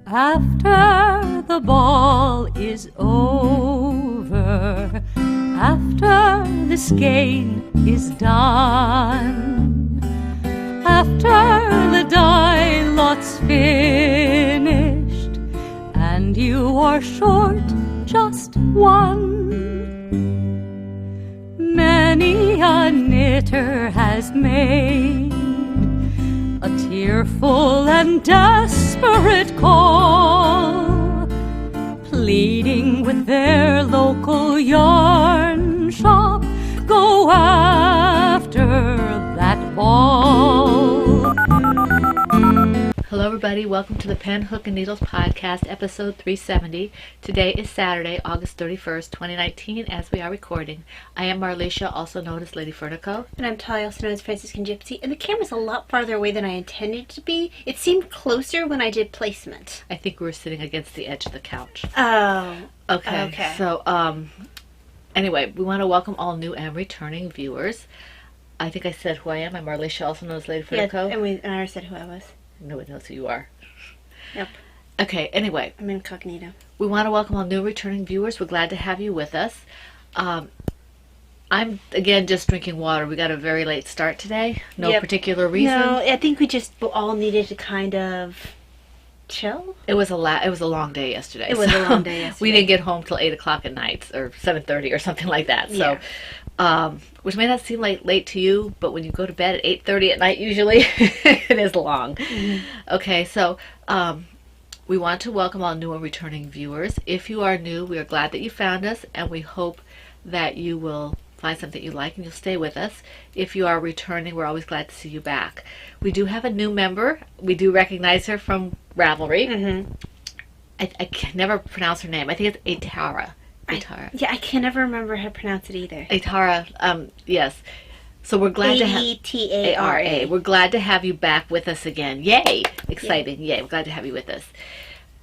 After the ball is over, after the skein is done, after the die lot's finished, and you are short just one, many a knitter has made a tearful and desperate call, pleading with their local yarn shop, go after that ball. Hello everybody, welcome to the Pen, Hook, and Needles podcast, episode 370. Today is Saturday, August 31st, 2019, as we are recording. I am Marlisha, also known as Lady Fernico. And I'm Talia, also known as Franciscan Gypsy. And the camera's a lot farther away than I intended it to be. It seemed closer when I did placement. I think we were sitting against the edge of the couch. Oh. Okay. So, anyway, we want to welcome all new and returning viewers. I think I said who I am. I'm Marlisha, also known as Lady Fernico. Yeah, and I said who I was. Nobody knows who you are. Yep. Okay, anyway. I'm incognito. We want to welcome all new returning viewers. We're glad to have you with us. I'm, again, just drinking water. We got a very late start today. No particular reason. No, I think we just all needed to kind of chill. It was a long day yesterday. It was a long day yesterday. We didn't get home till 8 o'clock at night, or 7:30 or something like that. So, which may not seem like late to you, but when you go to bed at 8:30 at night, usually it is long. Mm-hmm. Okay, so we want to welcome all new and returning viewers. If you are new, we are glad that you found us, and we hope that you will find something you like and you'll stay with us. If you are returning, we're always glad to see you back. We do have a new member. We do recognize her from Ravelry. Mm-hmm. I can never pronounce her name. I think it's Atara. I can never remember how to pronounce it either. Atara, yes. So we're glad to have Atara. We're glad to have you back with us again. Yay! Exciting. Yay. We're glad to have you with us.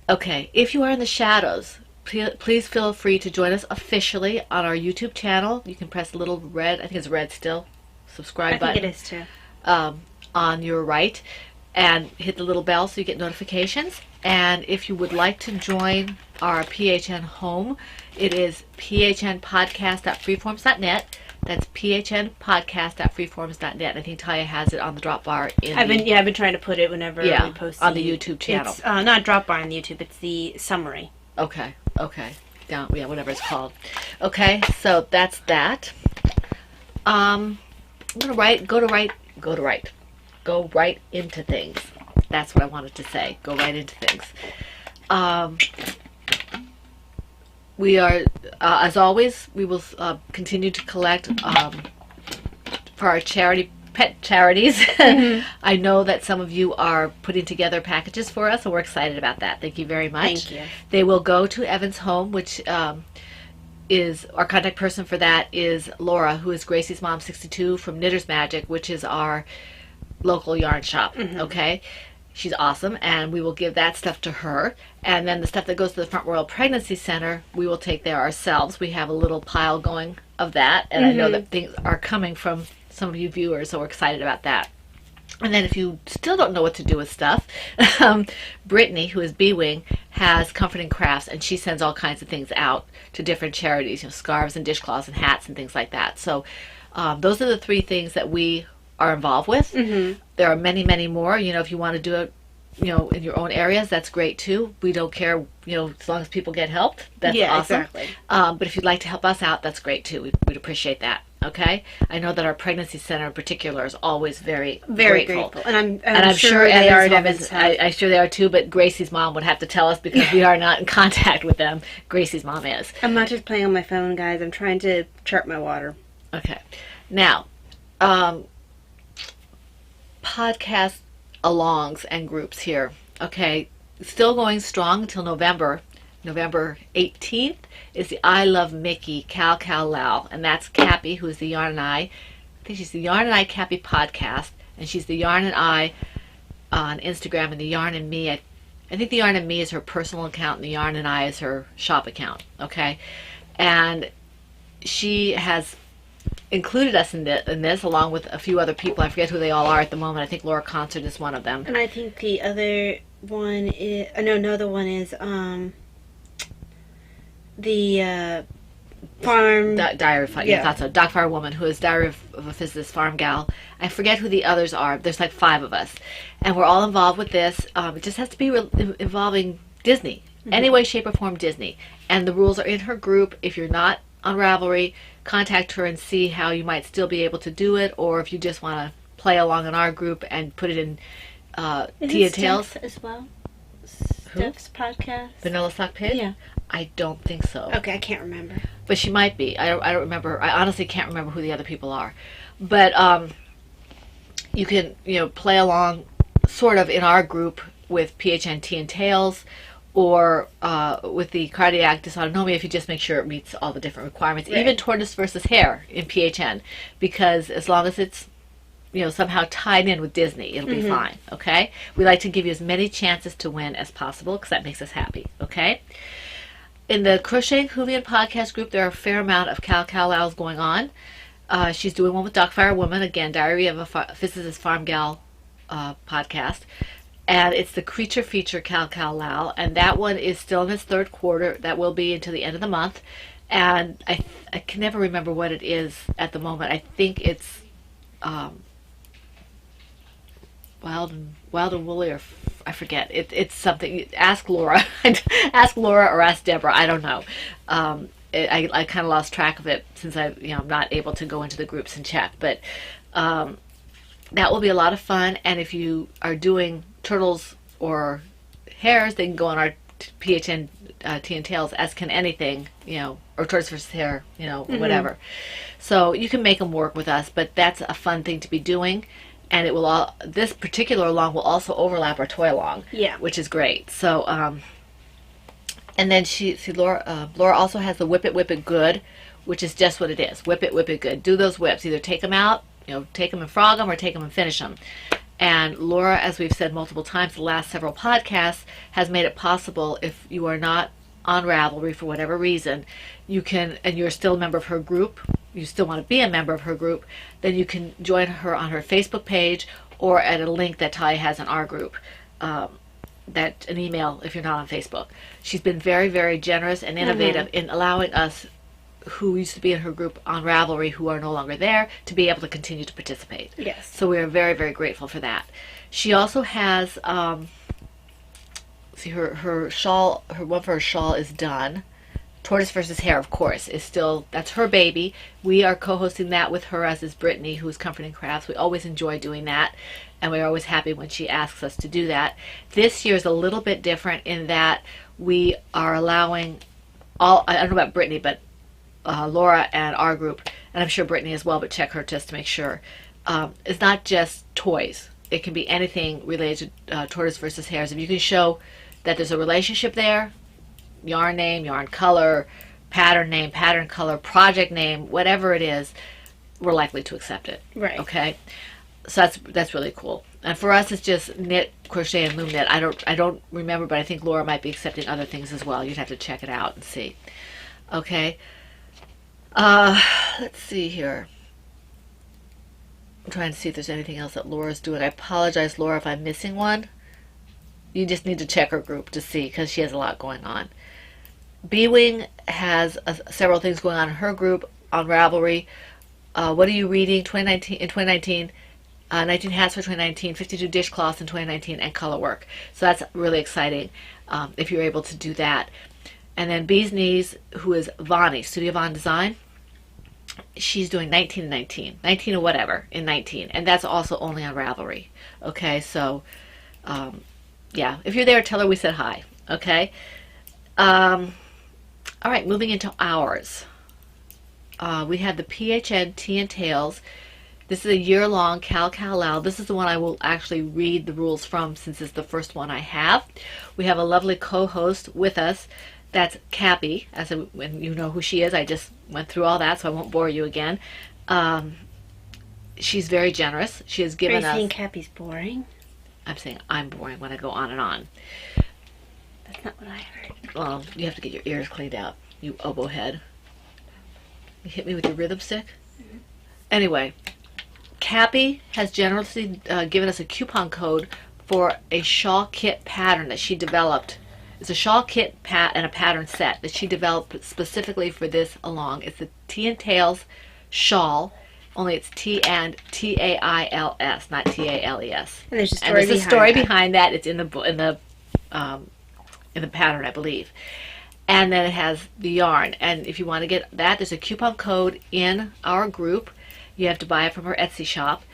Okay, if you are in the shadows, please feel free to join us officially on our YouTube channel. You can press the little red, I think it's red still, subscribe button. I think it is too. On your right, and hit the little bell so you get notifications. And if you would like to join our PHN home, it is phnpodcast.freeforms.net. That's phnpodcast.freeforms.net. I think Talia has it on the drop bar. I've been trying to put it whenever we post on the YouTube channel. It's not drop bar on the YouTube. It's the summary. Okay. Down, whatever it's called. Okay, so that's that. I'm gonna go right into things. That's what I wanted to say. Go right into things. We are, as always, we will continue to collect for our pet charities. Mm-hmm. I know that some of you are putting together packages for us, and we're excited about that. Thank you very much. Thank you. They will go to Evan's home, which is our contact person for that is Laura, who is Gracie's mom, 62, from Knitter's Magic, which is our local yarn shop. Mm-hmm. Okay. She's awesome, and we will give that stuff to her. And then the stuff that goes to the Front Royal Pregnancy Center, we will take there ourselves. We have a little pile going of that, and I know that things are coming from some of you viewers, so we're excited about that. And then if you still don't know what to do with stuff, Brittany, who is B-Wing, has Comforting Crafts, and she sends all kinds of things out to different charities, scarves and dishcloths and hats and things like that. So those are the three things that we are involved with. Mm-hmm. There are many, many more. If you want to do it, in your own areas, that's great too. We don't care, as long as people get helped. That's awesome. Exactly. But if you'd like to help us out, that's great too. We'd appreciate that. Okay. I know that our pregnancy center in particular is always very, very grateful. And I'm sure they are. I'm sure they are too. But Gracie's mom would have to tell us because we are not in contact with them. Gracie's mom is. I'm not just playing on my phone, guys. I'm trying to chart my water. Okay. Now, podcast alongs and groups here. Okay, still going strong until November 18th is the I Love Mickey Cal Lau, and that's Cappy, who is the Yarn and I think she's the Yarn and I Cappy podcast, and she's the Yarn and I on Instagram, and the Yarn and Me, I think the Yarn and Me is her personal account, and the Yarn and I is her shop account. Okay, and she has included us in this, along with a few other people. I forget who they all are at the moment. I think Laura Concert is one of them. And I think the other one is... another one is the farm... Diary of Yeah. I thought so. Doc Fire Woman, who is Diary of a Physicist Farm Gal. I forget who the others are. There's like 5 of us. And we're all involved with this. It just has to be involving Disney. Any way, shape, or form Disney. And the rules are in her group. If you're not on Ravelry, contact her and see how you might still be able to do it, or if you just want to play along in our group and put it in Tia Tales. Steph as well? Steph's podcast? Vanilla Sock Pig? Yeah. I don't think so. Okay, I can't remember. But she might be. I don't remember. I honestly can't remember who the other people are. But you can, play along sort of in our group with PHNT and Tales, or with the cardiac dysautonomia, if you just make sure it meets all the different requirements. Right. Even tortoise versus hare in PHN, because as long as it's somehow tied in with Disney, it'll be fine. Okay, we like to give you as many chances to win as possible because that makes us happy. Okay. In the Crocheting Hoovian podcast group, there are a fair amount of Cal going on. She's doing one with Doc Fire Woman, again, Diary of a Physicist Farm Gal podcast. And it's the Creature Feature Cal, and that one is still in its 3rd quarter. That will be until the end of the month. And I can never remember what it is at the moment. I think it's Wild and Woolly, or I forget. It's something. Ask Laura. Ask Laura or ask Deborah. I don't know. I kind of lost track of it since I'm not able to go into the groups and check. But that will be a lot of fun. And if you are doing turtles or hares, they can go on our PHN Tea and Tales, as can anything, or tortoise versus hare, whatever. So you can make them work with us, but that's a fun thing to be doing. And it will this particular along will also overlap our toy along, which is great. So, and then Laura also has the Whip It Good, which is just what it is. Whip It Good. Do those whips. Either take them out, take them and frog them, or take them and finish them. And Laura, as we've said multiple times the last several podcasts, has made it possible, if you are not on Ravelry for whatever reason, you can, and you're still a member of her group, you still want to be a member of her group, then you can join her on her Facebook page or at a link that Talia has in our group. That an email if you're not on Facebook. She's been very, very generous and innovative in allowing us, who used to be in her group on Ravelry, who are no longer there, to be able to continue to participate. Yes. So we are very, very grateful for that. She also has, her shawl, one for her shawl is done. Tortoise versus Hare, of course, is still, that's her baby. We are co-hosting that with her, as is Brittany, who's Comforting Crafts. We always enjoy doing that, and we're always happy when she asks us to do that. This year is a little bit different in that we are allowing I don't know about Brittany, but Laura and our group, and I'm sure Brittany as well, but check her just to make sure. It's not just toys. It can be anything related to tortoise versus hares. If you can show that there's a relationship there, yarn name, yarn color, pattern name, pattern color, project name, whatever it is, we're likely to accept it. Right. Okay. So that's really cool. And for us, it's just knit, crochet, and loom knit. I don't remember, but I think Laura might be accepting other things as well. You'd have to check it out and see. Okay. Let's see here. I'm trying to see if there's anything else that Laura's doing. I apologize, Laura, if I'm missing one. You just need to check her group to see, because she has a lot going on. B-Wing has several things going on in her group on Ravelry. What are you reading in 2019? 19 hats for 2019, 52 dishcloths in 2019, and color work. So that's really exciting if you're able to do that. And then Bee's Knees, who is Vonnie, Studio Von Design, she's doing 19 and 19 or whatever in 19, and that's also only on Ravelry. Okay, so yeah, if you're there, tell her we said hi. Okay. All right, moving into ours. We have the PHN Tea and Tales. This is a year-long Cal. This is the one I will actually read the rules from, since it's the first one I have. We have a lovely co-host with us. That's Cappy, when you know who she is. I just went through all that, so I won't bore you again. She's very generous. She has given us... Are you saying Cappy's boring? I'm saying I'm boring when I go on and on. That's not what I heard. Well, you have to get your ears cleaned out, you oboe head. You hit me with your rhythm stick? anyway, Cappy has generously given us a coupon code for a shawl kit pattern that she developed. It's a shawl kit and a pattern set that she developed specifically for this along. It's the Tea and Tails shawl, only it's T and Tails, not Tales. And there's a story And there's a behind story that. behind that. It's in the pattern, I believe. And then it has the yarn. And if you want to get that, there's a coupon code in our group. You have to buy it from her Etsy shop.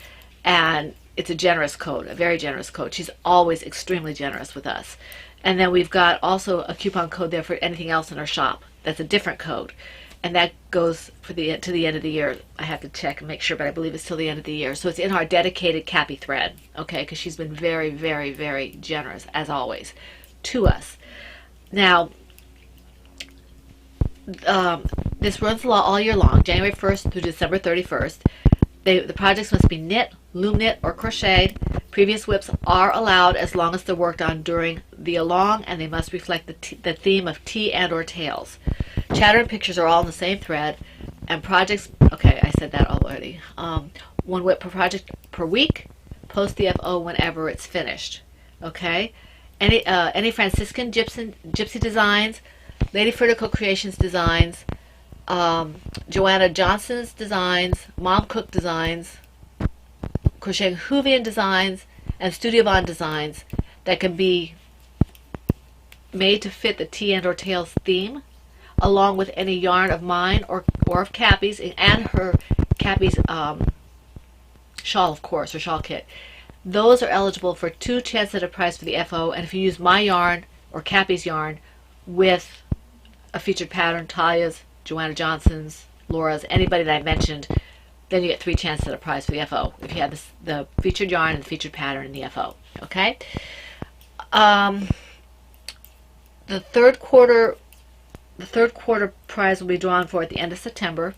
And it's a generous code, a very generous code. She's always extremely generous with us. And then we've got also a coupon code there for anything else in our shop. That's a different code. And that goes to the end of the year. I have to check and make sure, but I believe it's till the end of the year. So it's in our dedicated Cappy thread, okay? Because she's been very, very, very generous, as always, to us. Now, this runs all year long, January 1st through December 31st. The projects must be knit, loom knit, or crocheted. Previous whips are allowed as long as they're worked on during the along, and they must reflect the theme of tea and or tails. Chatter and pictures are all in the same thread, and projects, okay, I said that already. One whip per project per week. Post the FO whenever it's finished. Okay? Any Franciscan gypsy designs, Lady Fritico Creations designs, Joanna Johnson's designs, Mom Cook designs, Crochet Hoovian designs, and Studio Von designs that can be made to fit the tea and or tails theme, along with any yarn of mine or of Cappy's, and her Cappy's shawl, of course, or shawl kit. Those are eligible for 2 chance at a prize for the FO, and if you use my yarn or Cappy's yarn with a featured pattern, Talia's, Joanna Johnson's, Laura's, anybody that I mentioned, then you get 3 chances at a prize for the FO if you have the featured yarn and the featured pattern in the FO. Okay? The third quarter prize will be drawn for at the end of September.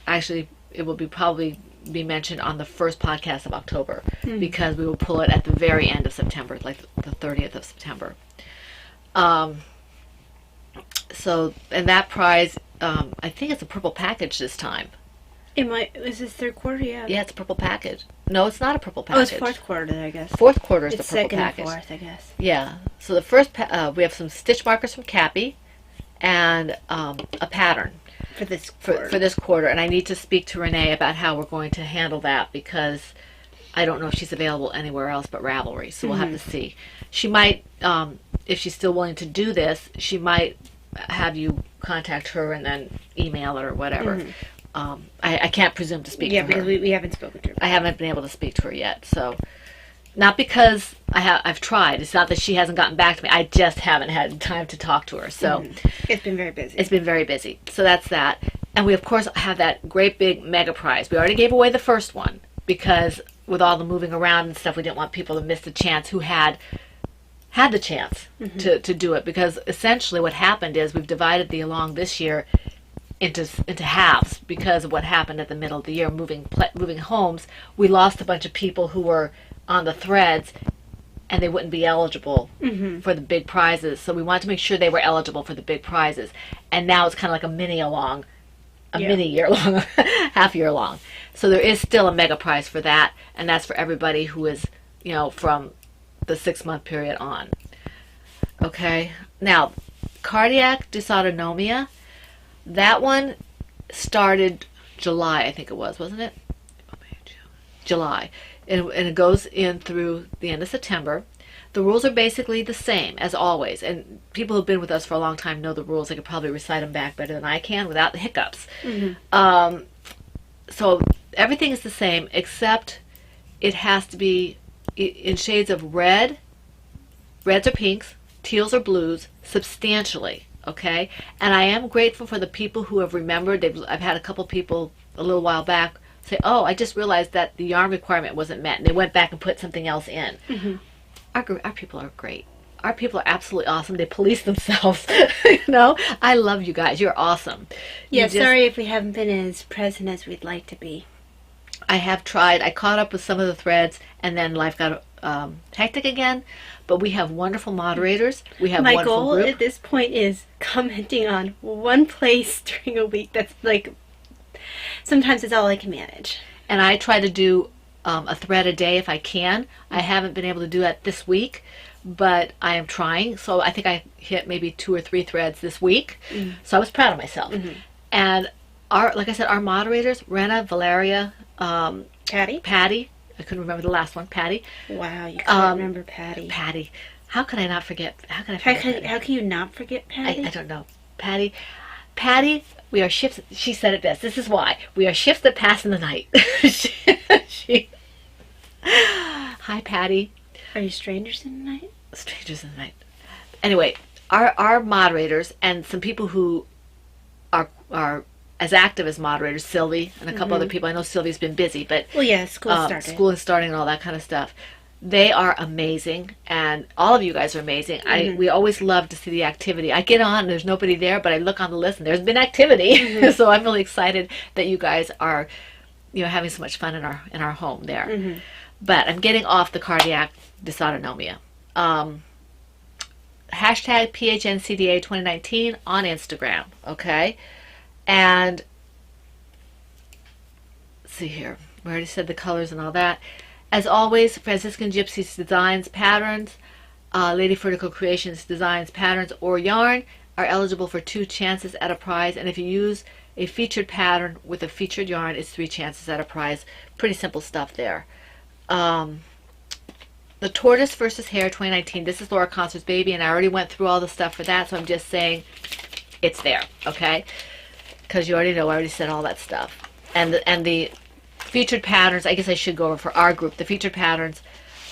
Actually, it will probably be mentioned on the first podcast of October, because we will pull it at the very end of September, like the 30th of September. So, and that prize, I think it's a purple package this time. Is this third quarter? Yeah. Yeah, it's a purple package. No, it's not a purple Oh, package. it's fourth quarter, I guess. Fourth quarter is It's the purple second package. and fourth, I guess. Yeah. So the first, we have some stitch markers from Cappy, and a pattern For this quarter. for this quarter. And I need to speak to Renee about how we're going to handle that, because I don't know if she's available anywhere else but Ravelry. So we'll have to see. She might, if she's still willing to do this, she might have you contact her and then email her or whatever. I can't presume to speak Yeah, for her. because we haven't spoken to her. I haven't been able to speak to her yet, so not because I've tried. It's not that she hasn't gotten back to me. I just haven't had time to talk to her. So It's been very busy. it's been very busy. So that's that. And we of course have that great big mega prize. We already gave away the first one because with all the moving around and stuff, we didn't want people to miss the chance who had the chance to do it, because essentially what happened is we've divided the along this year into halves because of what happened at the middle of the year, moving homes. We lost a bunch of people who were on the threads, and they wouldn't be eligible for the big prizes. So we wanted to make sure they were eligible for the big prizes. And now it's kind of like a mini along, mini year long, half year long. So there is still a mega prize for that, and that's for everybody who is, from the 6-month period on. Okay. Now, cardiac dysautonomia. That one started July, I think it was, wasn't it? July. And it goes in through the end of September. The rules are basically the same as always. And people who've been with us for a long time know the rules. They could probably recite them back better than I can without the hiccups. So everything is the same, except it has to be in shades of reds or pinks, teals or blues, substantially. Okay, and I am grateful for the people who have remembered. I've had a couple people a little while back say, "Oh, I just realized that the yarn requirement wasn't met," and they went back and put something else in. Our people are great. Our people are absolutely awesome. They police themselves. I love you guys. You're awesome. Yeah, sorry if we haven't been as present as we'd like to be. I have tried. I caught up with some of the threads, and then life got hectic again. But we have wonderful moderators. We have My wonderful goal group. at this point is commenting on one place during a week that's like sometimes it's all I can manage. And I try to do a thread a day if I can. I haven't been able to do that this week, but I am trying. So I think I hit maybe 2 or 3 threads this week. So I was proud of myself. And like I said, our moderators, Rena, Valeria, Patty. I couldn't remember the last one. Patty. Wow, you can't remember Patty. Patty. How could I not forget? How can I forget? Patty? How can you not forget Patty? I don't know. Patty. We are ships. She said it best. This is why we are ships that pass in the night. Hi, Patty. Are you strangers in the night? Strangers in the night. Anyway, our moderators and some people who are as active as moderators, Sylvie and a couple other people. I know Sylvie's been busy, but well, yeah, school started. School is starting and all that kind of stuff. They are amazing, and all of you guys are amazing. We always love to see the activity. I get on, there's nobody there, but I look on the list, and there's been activity. So I'm really excited that you guys are, having so much fun in our home there. But I'm getting off the cardiac dysautonomia. Hashtag PHNCDA 2019 on Instagram, okay? And let's see here. We already said the colors and all that. As always, Franciscan Gypsies designs, patterns, Lady Vertical Creations designs, patterns, or yarn are eligible for 2 chances at a prize. And if you use a featured pattern with a featured yarn, it's 3 chances at a prize. Pretty simple stuff there. The Tortoise versus Hare 2019. This is Laura Concert's baby, and I already went through all the stuff for that, so I'm just saying it's there, okay? Because you already know, I already said all that stuff. And the featured patterns, I guess I should go over for our group. The featured patterns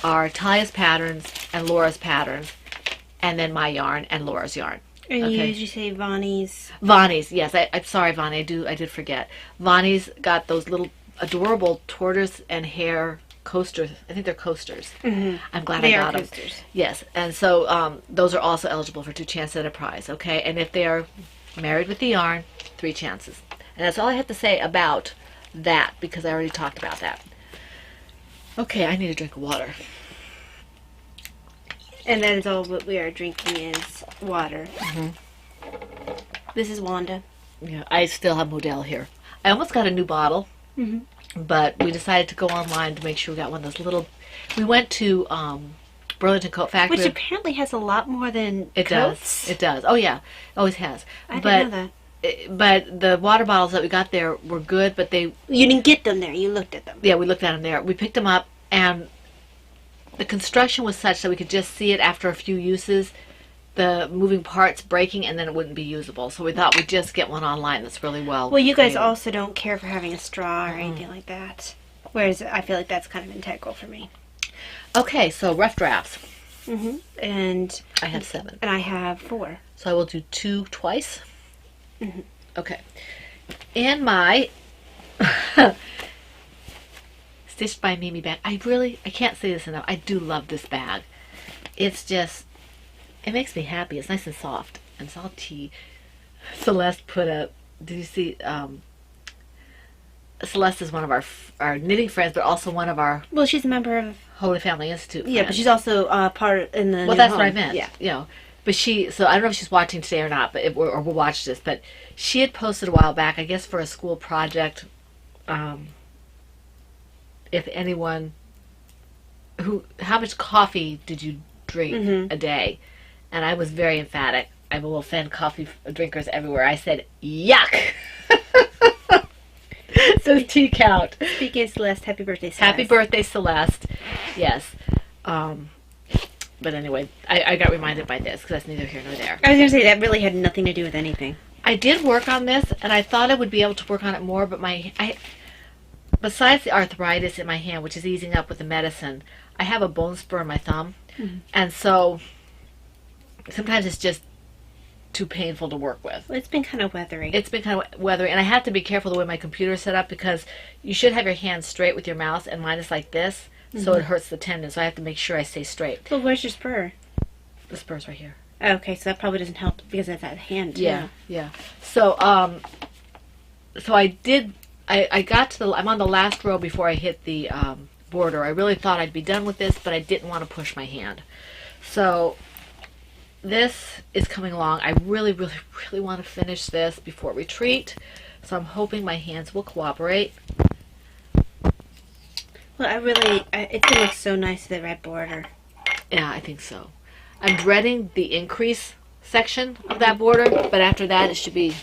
are Talia's patterns and Laura's patterns, and then my yarn and Laura's yarn. And you usually say Vonnie's. Vonnie's, yes. I'm sorry, Vonnie. I did forget. Vonnie's got those little adorable tortoise and hare coasters. I think they're coasters. I'm glad I got them. Coasters. Yes, and so those are also eligible for 2 chances at a prize. Okay, and if they are married with the yarn, 3 chances. And that's all I have to say about that, because I already talked about that. Okay, I need a drink of water. And that is all what we are drinking is water. This is Wanda. Yeah, I still have Model here. I almost got a new bottle, but we decided to go online to make sure we got one of those little... We went to Burlington Coat Factory. Which apparently has a lot more than it coats. Does. It does. Oh, yeah. Always has. I didn't know that. But the water bottles that we got there were good, but they... You didn't get them there. You looked at them. Yeah, we looked at them there. We picked them up, and the construction was such that we could just see it after a few uses, the moving parts breaking, and then it wouldn't be usable. So we thought we'd just get one online that's really well. Well, you guys also don't care for having a straw or anything like that. Whereas I feel like that's kind of integral for me. Okay, so rough drafts. And I have 7. And I have 4. So I will do 2 twice. Okay. And my Stitched by Mimi bag. I can't say this enough. I do love this bag. It's just, it makes me happy. It's nice and soft. And salty. Celeste put a, did you see, Celeste is one of our knitting friends, but also one of our... Well, she's a member of... Holy Family Institute Yeah, but she's also part in the... Well, that's what I meant. Yeah. But so I don't know if she's watching today or not, but or we'll watch this. But she had posted a while back, I guess for a school project, if anyone, how much coffee did you drink a day? And I was very emphatic. I will offend coffee drinkers everywhere. I said, yuck! So tea count. Speaking of Celeste, happy birthday, Celeste. Happy birthday, Celeste. Yes. But anyway, I got reminded by this because that's neither here nor there. I was going to say that really had nothing to do with anything. I did work on this, and I thought I would be able to work on it more, but besides the arthritis in my hand, which is easing up with the medicine, I have a bone spur in my thumb, and so sometimes it's just too painful to work with. Well, it's been kind of weathery. It's been kind of weathery, and I have to be careful the way my computer is set up because you should have your hand straight with your mouse, and mine is like this. So it hurts the tendon, so I have to make sure I stay straight. Well, where's your spur? The spur's right here. Okay, so that probably doesn't help because that's that hand, too. Yeah. So, so I got to I'm on the last row before I hit the border. I really thought I'd be done with this, but I didn't want to push my hand. So, this is coming along. I really, really, really want to finish this before retreat So I'm hoping my hands will cooperate. Well, it's gonna look so nice with the red border. Yeah, I think so. I'm dreading the increase section of that border, but after that it should be...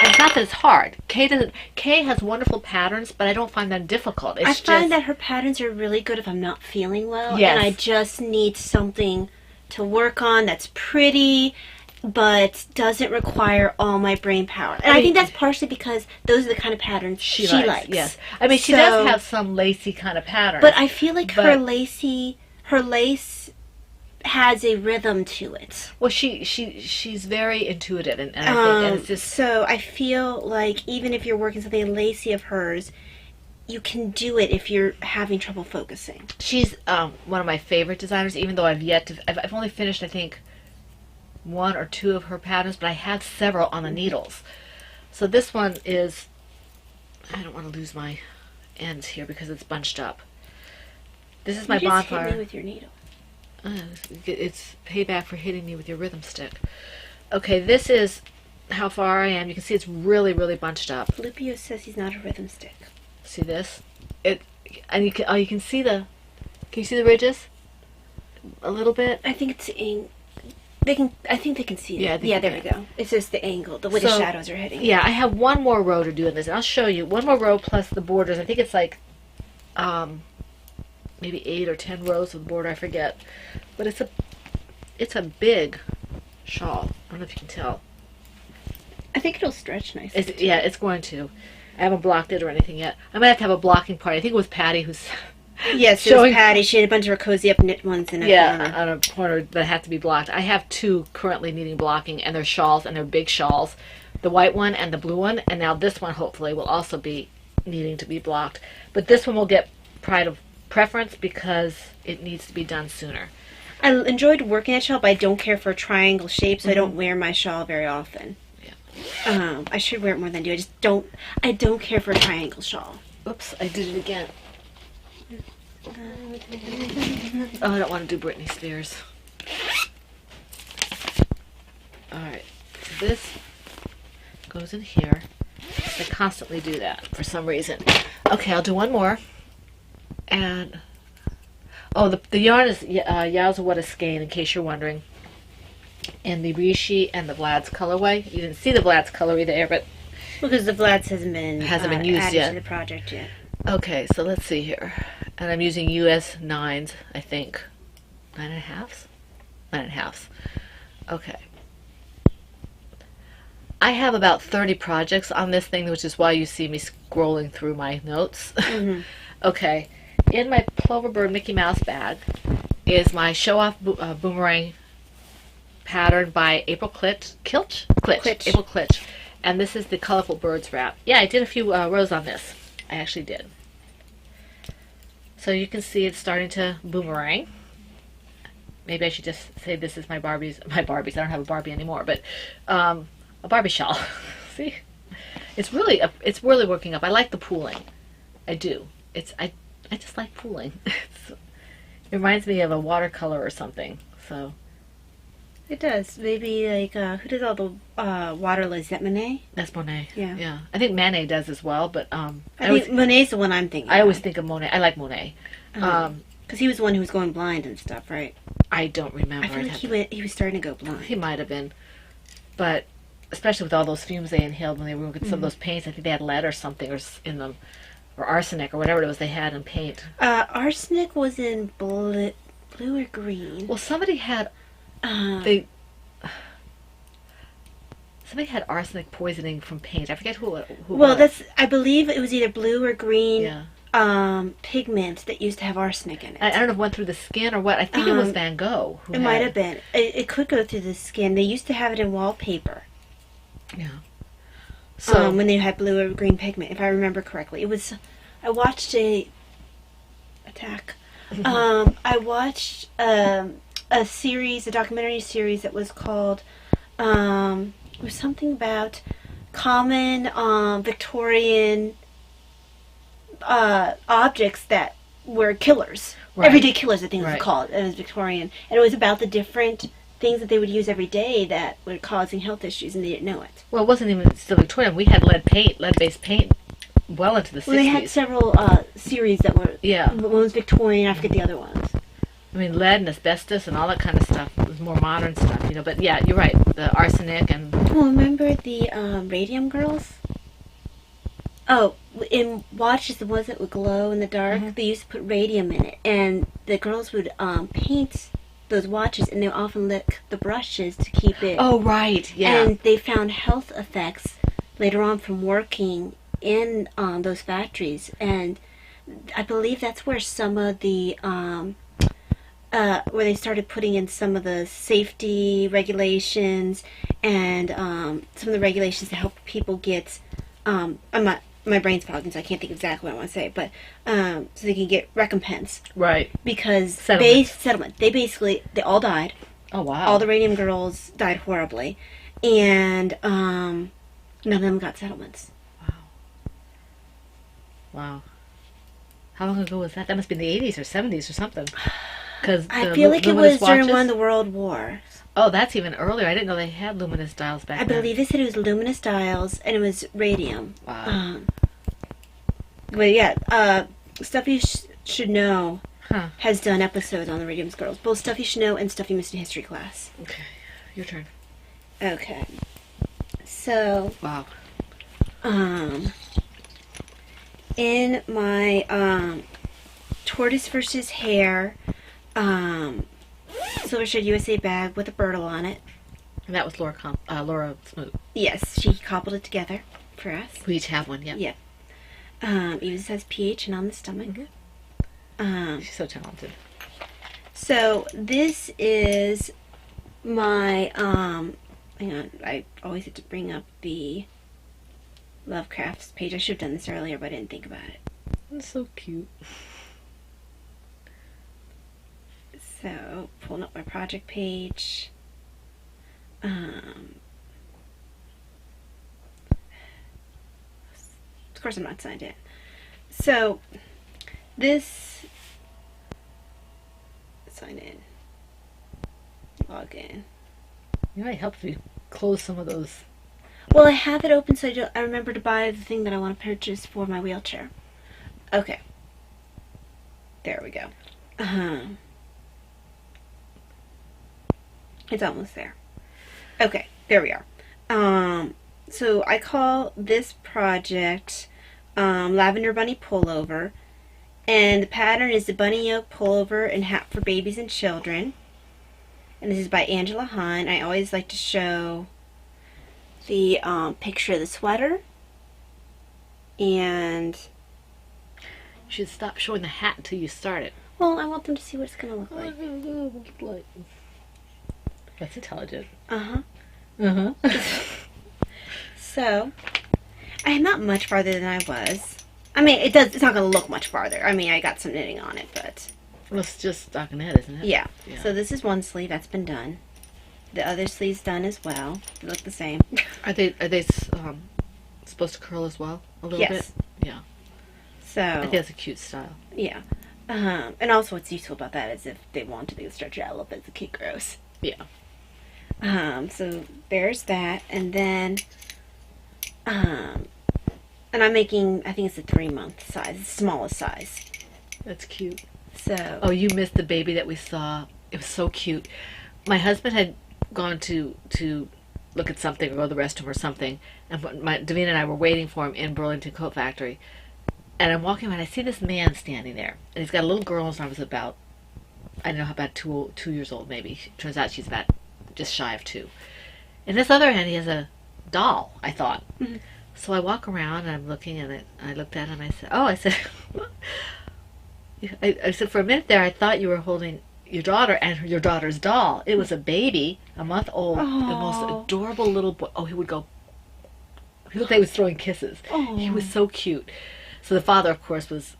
It's not that it's hard. Kay has wonderful patterns, but I don't find them difficult. I find that her patterns are really good if I'm not feeling well. Yes. And I just need something to work on that's pretty, but doesn't require all my brain power. And I think that's partially because those are the kind of patterns she likes. Yes. I mean, she does have some lacy kind of patterns. But I feel like her lace has a rhythm to it. Well, she's very intuitive, and I think, and it's just... So I feel like even if you're working something lacy of hers, you can do it if you're having trouble focusing. She's one of my favorite designers, even though I've only finished, I think, 1 or 2 of her patterns, but I have several on the needles. So this one is... I don't want to lose my ends here because it's bunched up. This is my bonfire. You just hit me with your needle. It's payback for hitting me with your rhythm stick. Okay, this is how far I am. You can see it's really, really bunched up. Lupio says he's not a rhythm stick. See this? And you can see the... Can you see the ridges? A little bit. I think it's I think they can see it. Yeah, there we go. It's just the angle, the way the shadows are hitting. Yeah, I have one more row to do in this, and I'll show you. One more row plus the borders. I think it's like maybe 8 or 10 rows of border, I forget. But it's a big shawl. I don't know if you can tell. I think it'll stretch nicely. It's going to. I haven't blocked it or anything yet. I might have to have a blocking party. I think it was Patty who's... Yes, it was Patty. She had a bunch of her cozy up knit ones in a corner. Yeah, on a corner that had to be blocked. I have 2 currently needing blocking, and they're shawls, and they're big shawls. The white one and the blue one, and now this one hopefully will also be needing to be blocked. But this one will get pride of preference because it needs to be done sooner. I enjoyed working that shawl, but I don't care for a triangle shape, so I don't wear my shawl very often. Yeah. I should wear it more than I do. I don't care for a triangle shawl. Oops, I did it again. Oh, I don't want to do Britney Spears. Alright, so this goes in here. I constantly do that for some reason. Okay, I'll do one more. And the yarn is Yazawada Skein, in case you're wondering. And the Rishi and the Vlad's colorway. You didn't see the Vlad's colorway there, but because the Vlad's hasn't been used added yet to the project yet. Okay, so let's see here. And I'm using US 9s, I think. 9.5s? 9.5s. Okay. I have about 30 projects on this thing, which is why you see me scrolling through my notes. Mm-hmm. Okay. In my Ploverbird Mickey Mouse bag is my show-off boomerang pattern by April Klitsch. April Klitsch. And this is the Colorful Birds wrap. Yeah, I did a few rows on this. I actually did. So you can see it's starting to boomerang. Maybe I should just say this is my Barbies. I don't have a Barbie anymore, but a Barbie shawl. See, it's really working up. I like the pooling. I do. I just like pooling. It reminds me of a watercolor or something. So it does. Maybe like who does all the watercolors? Is that Monet? That's Monet. Yeah. Yeah. I think Manet does as well, but I think Monet's the one I'm thinking. I always think of Monet. I like Monet. Because he was the one who was going blind and stuff, right? I don't remember. I feel like he was starting to go blind. He might have been, but especially with all those fumes they inhaled when they were working some of those paints. I think they had lead or something in them, or arsenic or whatever it was they had in paint. Arsenic was in blue or green. Well, somebody had arsenic poisoning from paint. I forget who well, was. I believe it was either blue or green. Yeah. Pigment that used to have arsenic in it. I don't know if it went through the skin or what. I think it was Van Gogh. It might have been. It could go through the skin. They used to have it in wallpaper. Yeah. So when they had blue or green pigment, if I remember correctly, I watched a documentary series that was called. It was something about common Victorian objects that were killers. Right. Everyday killers, I think it was called. It was Victorian. And it was about the different things that they would use every day that were causing health issues, and they didn't know it. Well, it wasn't even still Victorian. We had lead-based paint, well into the 60s. Well, they had several series that were. Yeah. One was Victorian. I forget the other ones. I mean, lead and asbestos and all that kind of stuff. It was more modern stuff, you know. But yeah, you're right. The arsenic and Well, remember the Radium Girls? Oh, in watches, the ones that would glow in the dark, they used to put radium in it, and the girls would paint those watches, and they would often lick the brushes to keep it. oh right, yeah. And they found health effects later on from working in those factories, and I believe that's where some of the where they started putting in some of the safety regulations and some of the regulations to help people get. My brain's fogging, so I can't think exactly what I want to say, but so they can get recompense right. because Settlement. They all died. Oh wow. All the Radium Girls died horribly, and none of them got settlements. Wow. How long ago was that? That must be in the 80s or 70s or something. Because I feel like it was during one of the World Wars. Oh, that's even earlier. I didn't know they had luminous dials back I then. believe they said it was luminous dials, and it was radium. Wow. But yeah, Stuff You Should Know Huh. has done episodes on the Radium Girls. Both Stuff You Should Know and Stuff You Missed in History Class. Okay. Your turn. Okay. So, Wow. in my Tortoise versus Hare Silvershade USA bag with a Bertle on it. And that was Laura Smoot. Yes, she cobbled it together for us. We each have one, yeah. Yeah. Even says PH and on the stomach. She's so talented. So this is my hang on, I always have to bring up the Lovecrafts page. I should have done this earlier, but I didn't think about it. That's so cute. So, pulling up my project page. Of course I'm not signed in. So, this... Sign in. Log in. You might help if you close some of those. Well, I have it open so I remember to buy the thing that I want to purchase for my wheelchair. Okay. There we go. It's almost there. Okay, there we are. So I call this project Lavender Bunny Pullover. And the pattern is the bunny yoke pullover and hat for babies and children. And this is by Angela Hahn. I always like to show the picture of the sweater. And... You should stop showing the hat until you start it. well, I want them to see what it's going to look like. That's intelligent. Uh-huh. Uh-huh. So, I am not much farther than I was. I mean, it's not going to look much farther. I mean, I got some knitting on it, but... Well, it's just stockinette, isn't it? Yeah. Yeah. So this is one sleeve. That's been done. The other sleeve's done as well. They look the same. Are they supposed to curl as well? A little Yes. bit? Yeah. So... I think that's a cute style. yeah. And also what's useful about that is if they want to, they can stretch it out a little bit as the kid grows. Yeah. So there's that. And then... and I'm making, I think it's a 3-month size. It's the smallest size. That's cute. So... Oh, you missed the baby that we saw. It was so cute. My husband had gone to look at something or go to the restroom or something, and Davina and I were waiting for him in Burlington Coat Factory. And I'm walking around, I see this man standing there, and he's got a little girl in his arms about, I don't know, about 2 years old maybe. Turns out she's about just shy of 2. In this other hand, he has a doll, I thought. Mm-hmm. So I walk around and I'm looking at it, and I looked at it and I said, oh, I said, I said, for a minute there, I thought you were holding your daughter and your daughter's doll. It was a baby, a month old, the most adorable little boy. Oh, he would go, he looked like he was throwing kisses. Oh. He was so cute. So the father, of course, was,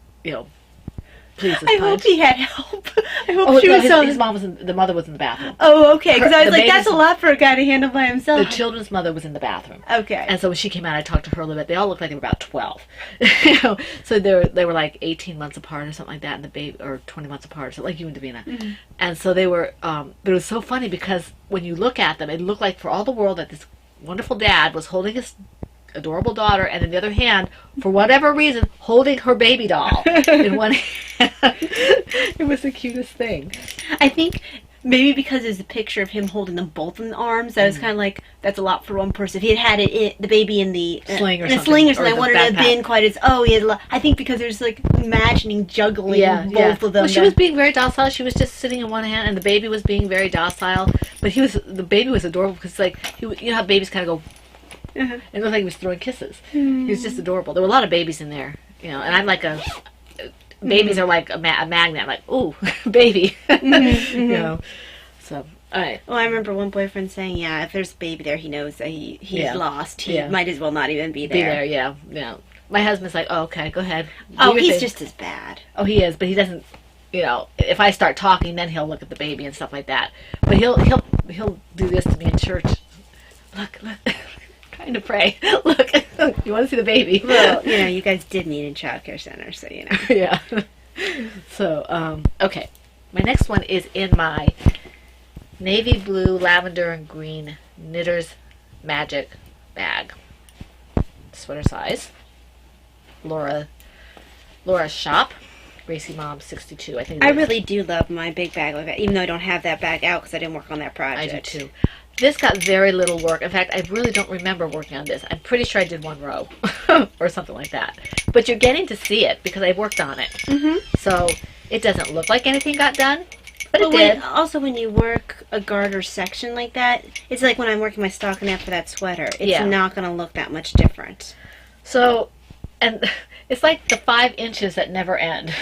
please as I punch. hope he had help. I hope Oh, she no, was so. his mom was the mother was in the bathroom. Oh, okay. Because I was The like, that's a baby's- lot for a guy to handle by himself. The children's mother was in the bathroom. Okay. And so when she came out, I talked to her a little bit. They all looked like they were about 12. So they were like 18 months apart or something like that, and the baby, or 20 months apart, so like you and Davina. Mm-hmm. And so they were, but it was so funny because when you look at them, it looked like for all the world that this wonderful dad was holding his adorable daughter, and in the other hand, for whatever reason, holding her baby doll in one hand. It was the cutest thing. I think maybe because there's a picture of him holding them both in the arms, I was kind of like, that's a lot for one person. If he had the baby in the Sling or in a something, sling or or something, I the wanted to have backpack. been quite as he had. I think because there's like imagining juggling both of them. Well, she was being very docile. She was just sitting in one hand, and the baby was being very docile. But the baby was adorable because like you know how babies kind of go. Uh-huh. It looked like he was throwing kisses. He was just adorable. There were a lot of babies in there, you know. And I'm like babies are like a magnet. I'm like, ooh, baby, you know. So, all right. Well, I remember one boyfriend saying, "Yeah, if there's a baby there, he knows that he's Yeah. lost. He Yeah. might as well not even be there." Be there, yeah, yeah. My husband's like, oh, okay, go ahead. Do Oh, your he's thing. just as bad. Oh, he is, but he doesn't. You know, if I start talking, then he'll look at the baby and stuff like that. But he'll do this to me in church. Look, trying to pray. Look, you want to see the baby? Well, you know, you guys did meet in childcare center, so you know. Yeah. So, okay. My next one is in my navy blue, lavender, and green Knitter's Magic bag. Sweater size. Laura's shop. Gracie Mom 62. I think. I really do love my big bag like that, even though I don't have that bag out because I didn't work on that I project. do too. This got very little work. In fact, I really don't remember working on this. I'm pretty sure I did one row or something like that. But you're getting to see it because I worked on it. Mm-hmm. So it doesn't look like anything got done, but it But did. also, when you work a garter section like that, it's like when I'm working my stockinette for that sweater. It's Yeah. not going to look that much different. So, and it's like the 5 inches that never end.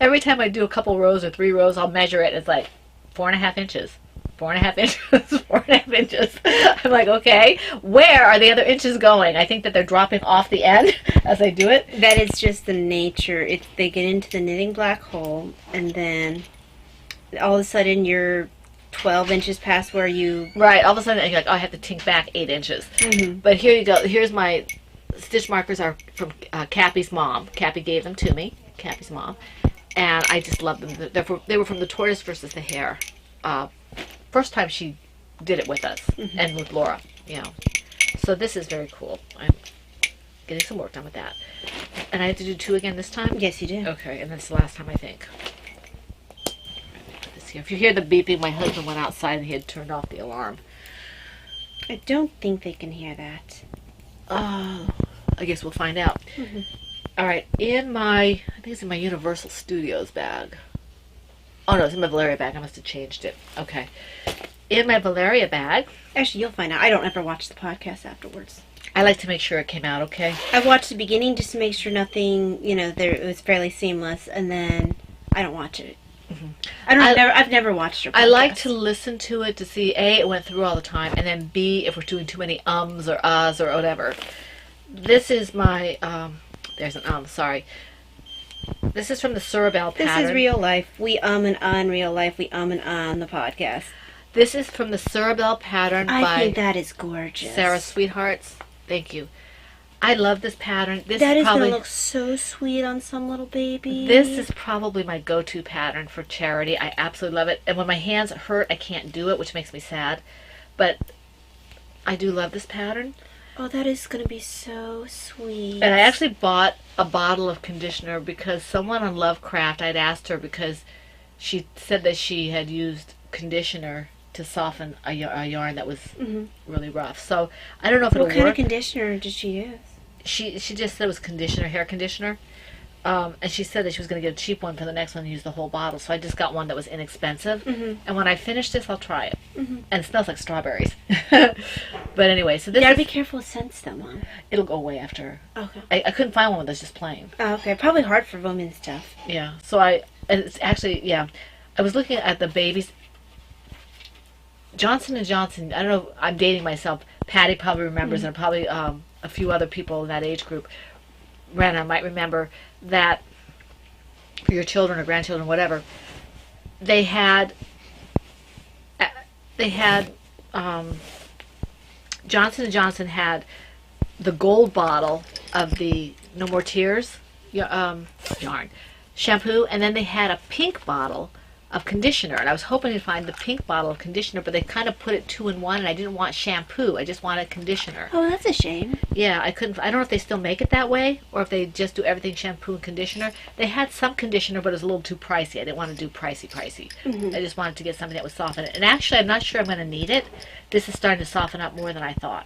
Every time I do a couple rows or 3 rows, I'll measure it. It's like 4.5 inches. 4.5 inches, 4.5 inches. I'm like, okay, where are the other inches going? I think that they're dropping off the end as I do it. That is just the nature. They get into the knitting black hole, and then all of a sudden you're 12 inches past where you... Right, all of a sudden you're like, oh, I have to tink back 8 inches. Mhm. But here you go. Here's my stitch markers are from Cappy's mom. Cappy gave them to me, Cappy's mom, and I just love them. They were from the Tortoise versus the Hare. First time she did it with us and with Laura, you know. So this is very cool. I'm getting some work done with that. And I have to do 2 again this time? Yes, you do. Okay, and that's the last time, I think. Put this here. If you hear the beeping, my husband went outside and he had turned off the alarm. I don't think they can hear that. Oh, I guess we'll find out. All right, I think it's in my Universal Studios bag. Oh no, it's in my Valeria bag. I must have changed it. Okay. In my Valeria bag, Actually, you'll find out. I don't ever watch the podcast afterwards. I like to make sure it came out okay. I watched the beginning just to make sure nothing, it was fairly seamless, and then I don't watch it. I've never watched her podcast. I like to listen to it to see A, it went through all the time, and then B, if we're doing too many ums or uhs or whatever. This is my there's an sorry. This is from the Surabel This pattern. is real life. We and on real life. We and on the podcast. This is from the Surabel pattern I think by that is gorgeous. Sarah Sweethearts. Thank you. I love this pattern. This That is is probably gonna look so sweet on some little baby. this is probably my go-to pattern for charity. I absolutely love it. And when my hands hurt, I can't do it, which makes me sad. But I do love this pattern. Oh, that is gonna be so sweet. And I actually bought a bottle of conditioner because someone on Lovecraft, I'd asked her because she said that she had used conditioner to soften a yarn that was really rough. So I don't know if it'll What kind of work. conditioner did she use? She just said it was conditioner, hair conditioner. And she said that she was going to get a cheap one for the next one and use the whole bottle. So I just got one that was inexpensive. And when I finish this, I'll try it. And it smells like strawberries. But anyway, so You this gotta is, be careful with scents, though, Mom. it'll go away after. Okay. I couldn't find one that's just plain. Oh, okay. Probably hard for women's stuff. Yeah. So it's actually, yeah. I was looking at the babies. Johnson & Johnson, I don't know, I'm dating myself. Patty probably remembers, and probably a few other people in that age group. Rena might remember that for your children or grandchildren, whatever. They had Johnson & Johnson had the gold bottle of the No More Tears yarn shampoo, and then they had a pink bottle of conditioner, and I was hoping to find the pink bottle of conditioner, but they kind of put it 2 in 1, and I didn't want shampoo. I just wanted conditioner. Oh, that's a shame. Yeah, I don't know if they still make it that way, or if they just do everything shampoo and conditioner. They had some conditioner, but it was a little too pricey. I didn't want to do pricey. I just wanted to get something that would soften it. And actually, I'm not sure I'm going to need it. This is starting to soften up more than I thought.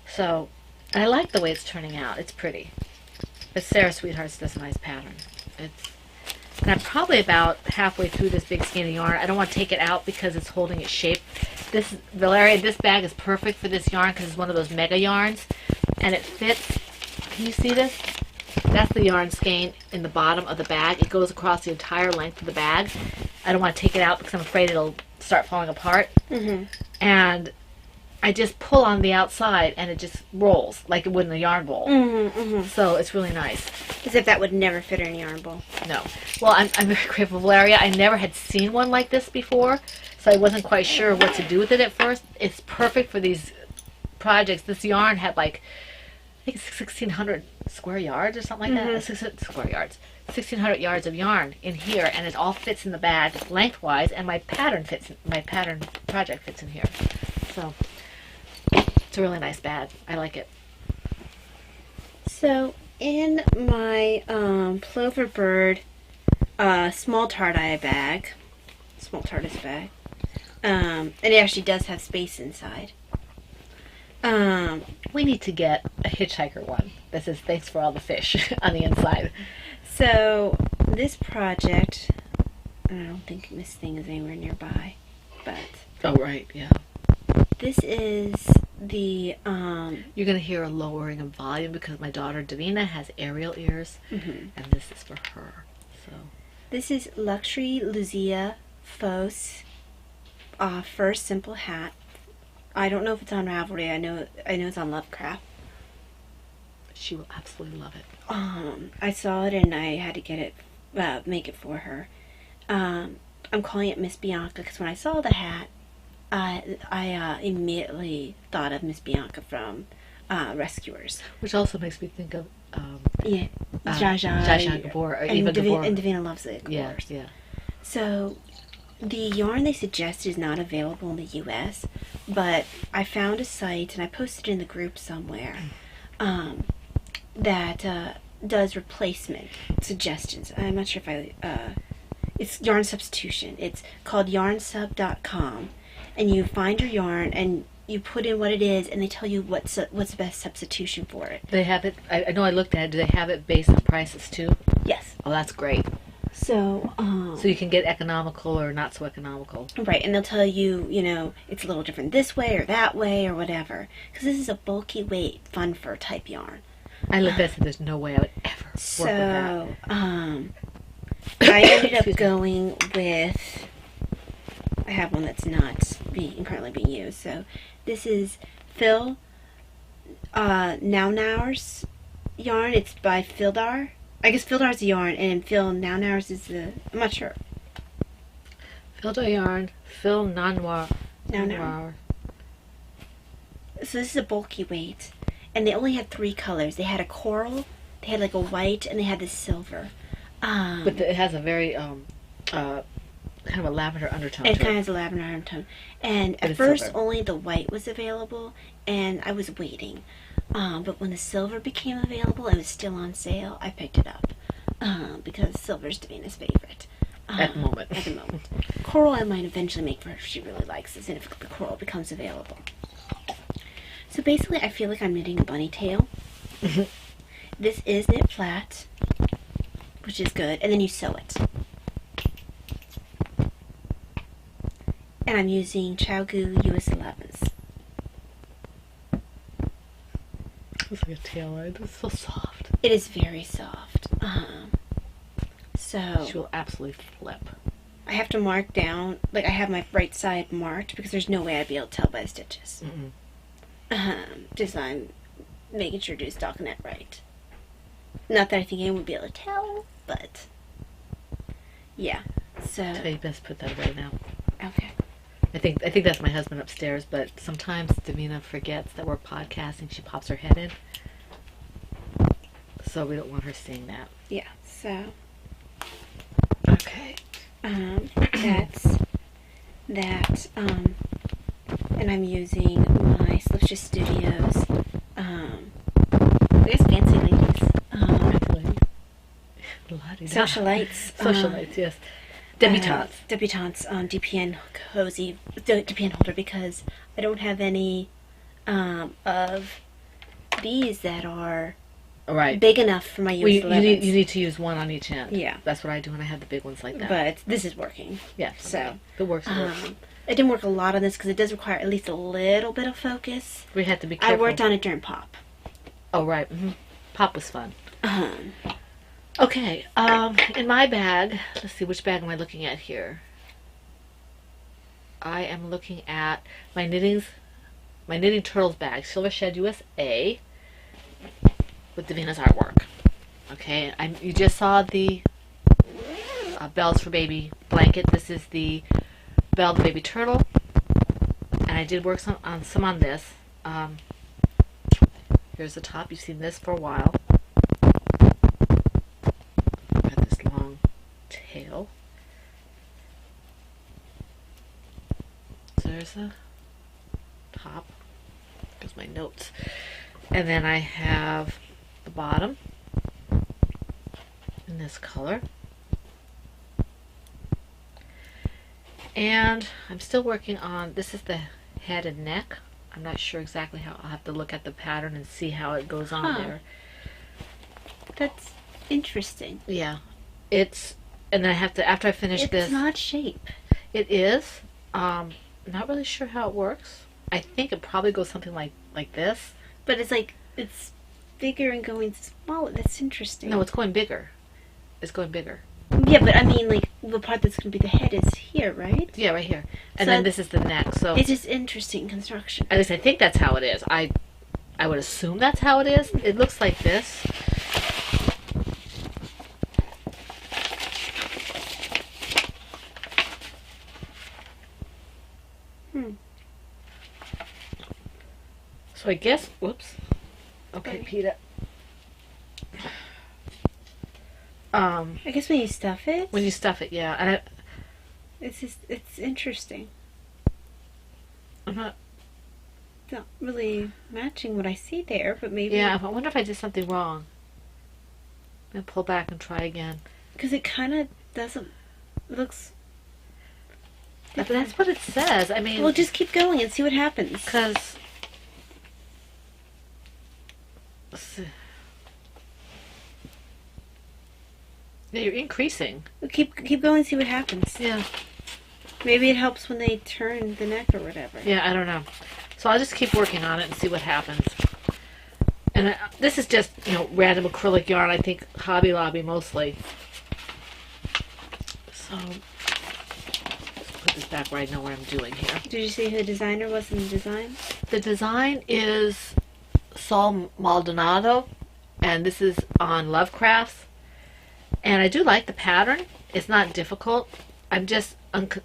So, I like the way it's turning out. It's pretty. But Sarah Sweethearts does a nice pattern. And I'm probably about halfway through this big skein of yarn. I don't want to take it out because it's holding its shape. Valeria, this bag is perfect for this yarn because it's one of those mega yarns. And it fits. Can you see this? That's the yarn skein in the bottom of the bag. It goes across the entire length of the bag. I don't want to take it out because I'm afraid it'll start falling apart. And I just pull on the outside and it just rolls like it would in a yarn bowl. So it's really nice. As if that would never fit in a yarn bowl. No. Well, I'm very grateful, Valeria. I never had seen one like this before, so I wasn't quite sure what to do with it at first. It's perfect for these projects. This yarn had like, I think 1,600 square yards or something like that. 600 square yards. 1,600 yards of yarn in here, and it all fits in the bag lengthwise, and my pattern project fits in here. So it's a really nice bag. I like it. So in my Plover Bird small tie-dye bag, small TARDIS bag, and it actually does have space inside. We need to get a hitchhiker one that says thanks for all the fish on the inside. So this project, I don't think this thing is anywhere nearby, but Oh, right, yeah. this is the You're going to hear a lowering of volume because my daughter Davina has aerial ears, and this is for her. So this is Luxury Lucia Fausse first simple hat. I don't know if it's on Ravelry. I know it's on Lovecraft. she will absolutely love it. I saw it and I had to get it, make it for her. I'm calling it Miss Bianca because when I saw the hat, I immediately thought of Miss Bianca from Rescuers. Which also makes me think of Yeah, Zsa Zsa Gabor, or Eva Gabor. And Davina loves it. Yeah, yeah. So, the yarn they suggest is not available in the U.S., but I found a site, and I posted it in the group somewhere, that does replacement suggestions. I'm not sure if it's yarn substitution. It's called yarnsub.com, and you find your yarn, and you put in what it is, and they tell you what's the best substitution for it. They have it, I know I looked at it, do they have it based on prices too? Yes. Oh, that's great. So, So you can get economical or not so economical. right, and they'll tell you, it's a little different this way or that way or whatever. Because this is a bulky weight, fun fur type yarn. I looked at it and said, there's no way I would ever work with that. So, I ended up going with, I have one that's not currently being used. So, this is Phil Naunaur's yarn. It's by Fildar. I guess Fildar's the yarn, and Phil Naunaur's is the, I'm not sure. Filter yarn, Phil Naunaur. So this is a bulky weight, and they only had 3 colors. They had a coral, they had like a white, and they had this silver. But it has a very kind of a lavender undertone. It to kind of has a lavender undertone. And But at it's first, silver. only the white was available, and I was waiting. But when the silver became available, it was still on sale. I picked it up because silver's Davina's favorite. At the moment. At the moment. Coral I might eventually make for her if she really likes this, and if the coral becomes available. So basically, I feel like I'm knitting a bunny tail. This is knit flat, which is good, and then you sew it. And I'm using ChowGoo US 11s. It's like a tail line. It's so soft. It is very soft. So She will absolutely flip. I have to mark down, like I have my right side marked because there's no way I'd be able to tell by the stitches. Just I'm making sure to do stockinette right. Not that I think anyone would be able to tell, but Yeah. So So you best put that away now. okay. I think that's my husband upstairs, but sometimes Davina forgets that we're podcasting. She pops her head in. So we don't want her seeing that. Yeah. So Okay. that's that. And I'm using my Slipshire Studios. I guess Fancy Ladies. Socialites. Socialites, yes. Debutantes. Debutantes on DPN cozy DPN holder because I don't have any of these that are Right. big enough for my US Well, you 11s. need to use one on each end. Yeah. That's what I do when I have the big ones like that. But this is working. yeah. So it works. I didn't work a lot on this because it does require at least a little bit of focus. We had to be I careful. worked on it during pop. Oh, right. Pop was fun. Okay. In my bag, let's see, which bag am I looking at here? I am looking at my knitting turtles bag, Silver Shed USA, with Davina's artwork. Okay, you just saw the Bells for Baby blanket. This is the Belle the Baby Turtle, and I did work some on this. Here's the top. You've seen this for a while. Got this long tail. So there's the top. There's my notes. And then I have the bottom in this color. And I'm still working on, this is the head and neck. I'm not sure exactly how, I'll have to look at the pattern and see how it goes on there. That's interesting. Yeah. And then I have to, after I finish this. It's not shape. It is. Not really sure how it works. I think it probably goes something like this. But it's bigger and going smaller. That's interesting. No, it's going bigger. It's going bigger. Yeah, but I mean, the part that's going to be the head is here, right? Yeah, right here. And So then this is the neck. So It's just interesting construction. at least I think that's how it is. I would assume that's how it is. It looks like this. So I guess, whoops. Okay, Peter. I guess when you stuff it, When you stuff it, yeah. And it's interesting. I'm not. It's not really matching what I see there, but maybe Yeah, I wonder if I did something wrong. I'm gonna pull back and try again. because it kind of doesn't looks. But that's what it says. I mean, Well, just keep going and see what happens. because yeah, you're increasing. Keep going and see what happens. Yeah, Maybe it helps when they turn the neck or whatever. yeah. I don't know. So I'll just keep working on it and see what happens. And this is just random acrylic yarn. I think Hobby Lobby mostly. So let's put this back where I know what I'm doing here. Did you see who the designer was in the design? The design is Saul Maldonado, and this is on Lovecrafts. And I do like the pattern. It's not difficult. I'm just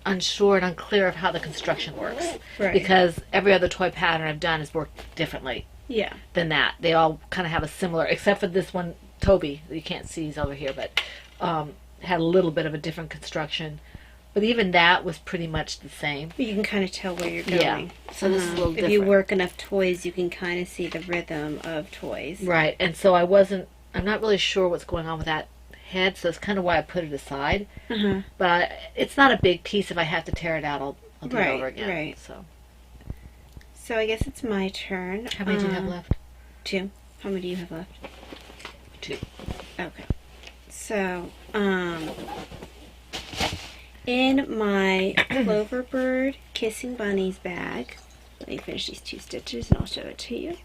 unsure and unclear of how the construction works. Right. Because every other toy pattern I've done has worked differently Yeah. than that. They all kind of have a similar, except for this one, Toby. You can't see, he's over here, but had a little bit of a different construction. But even that was pretty much the same. You can kind of tell where you're going. Yeah. So this is a little If different. you work enough toys, you can kind of see the rhythm of toys. Right, and so I'm not really sure what's going on with that head, so that's kind of why I put it aside. Uh-huh. But it's not a big piece. If I have to tear it out, I'll do it over again. Right. So, So I guess it's my turn. how many do you have left? 2. How many do you have left? 2. Okay. So, in my Cloverbird Kissing Bunnies bag, let me finish these 2 stitches and I'll show it to you.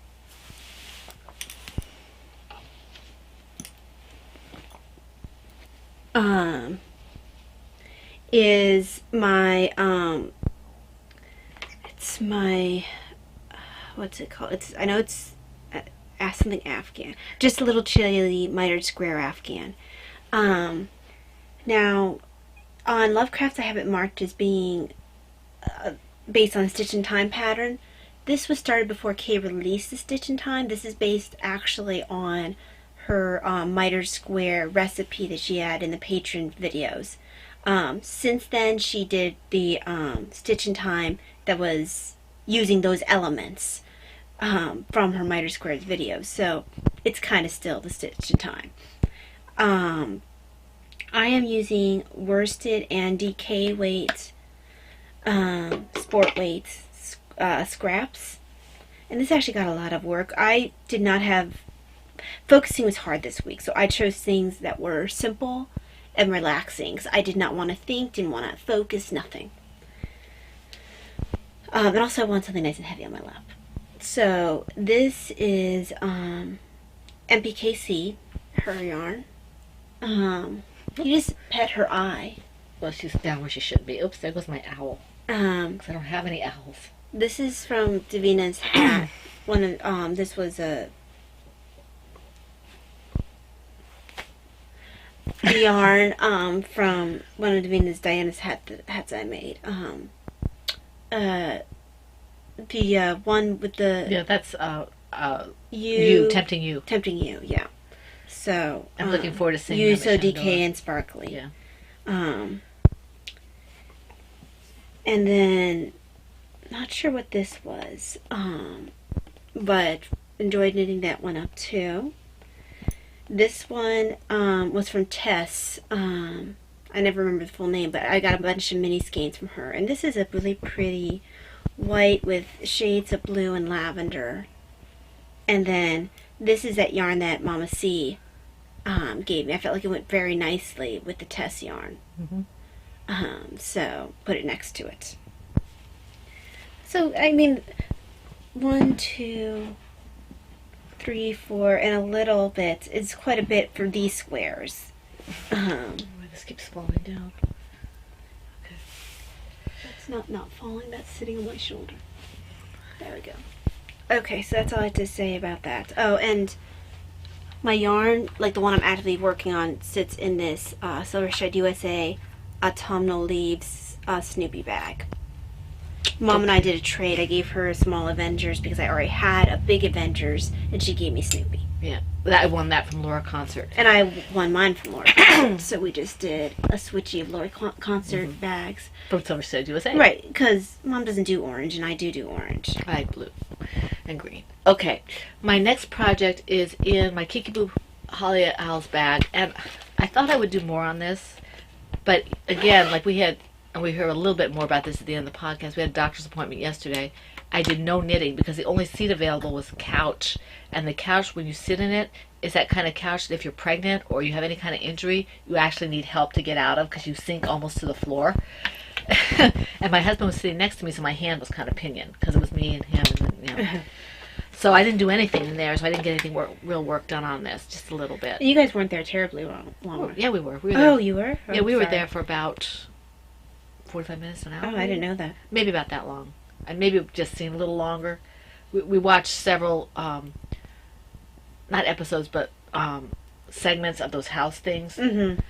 Is my, it's my, what's it called? I know it's something Afghan. Just a little chili mitered square Afghan. Now, on Lovecraft, I have it marked as being based on the Stitch in Time pattern. This was started before Kay released the Stitch in Time. This is based actually on her miter square recipe that she had in the Patreon videos. Since then, she did the Stitch in Time that was using those elements from her miter squares videos. So it's kind of still the Stitch in Time. I am using worsted and DK weights, sport weights, scraps. And this actually got a lot of work. I did not have... Focusing was hard this week, so I chose things that were simple and relaxing. So I did not want to think, didn't want to focus, nothing. And also I want something nice and heavy on my lap. So this is MPKC, her yarn. You just pet her eye. Well, she's down where she should be. Oops, there goes my owl. 'Cause I don't have any owls. This is from Davina's hat. This was a yarn from one of Davina's Diana's hats I made. The one with the Yeah, that's you tempting you. tempting you, yeah. So I'm looking forward to seeing you them so at DK Shenandoah. and sparkly. Yeah. And then not sure what this was, but enjoyed knitting that one up too. This one was from Tess. I never remember the full name, but I got a bunch of mini skeins from her. And this is a really pretty white with shades of blue and lavender. And then this is that yarn that Mama C gave me. I felt like it went very nicely with the Tess yarn. So put it next to it. So, I mean, 1, 2, 3, 4, and a little bit. It's quite a bit for these squares. This keeps falling down. That's not falling, that's sitting on my shoulder. There we go. Okay, so that's all I have to say about that. Oh, and my yarn, like the one I'm actively working on, sits in this Silvershed USA Autumnal Leaves Snoopy bag. Mom and I did a trade. I gave her a small Avengers because I already had a big Avengers, and she gave me Snoopy. Yeah, I won that from Laura Concert. And I won mine from Laura Concert. So we just did a switchy of Laura Concert bags. From Silvershed USA. Right, because Mom doesn't do orange, and I do orange. I like blue and green. Okay, my next project is in my Kikiboo Holly Owls bag, and I thought I would do more on this, but again, like we heard a little bit more about this at the end of the podcast. We had a doctor's appointment yesterday. I did no knitting because the only seat available was a couch, and the couch, when you sit in it, is that kind of couch that if you're pregnant or you have any kind of injury, you actually need help to get out of because you sink almost to the floor. And my husband was sitting next to me, so my hand was kind of pinioned because it was me and him. And, so I didn't do anything in there, so I didn't get anything real work done on this, just a little bit. You guys weren't there terribly long. Oh, yeah, we were. We were there. Oh, you were? Yeah, we were there for about 45 minutes, an hour. Oh, I didn't know that. Maybe about that long. And maybe just seen a little longer. We watched several, not episodes, but segments of those house things. Mm-hmm.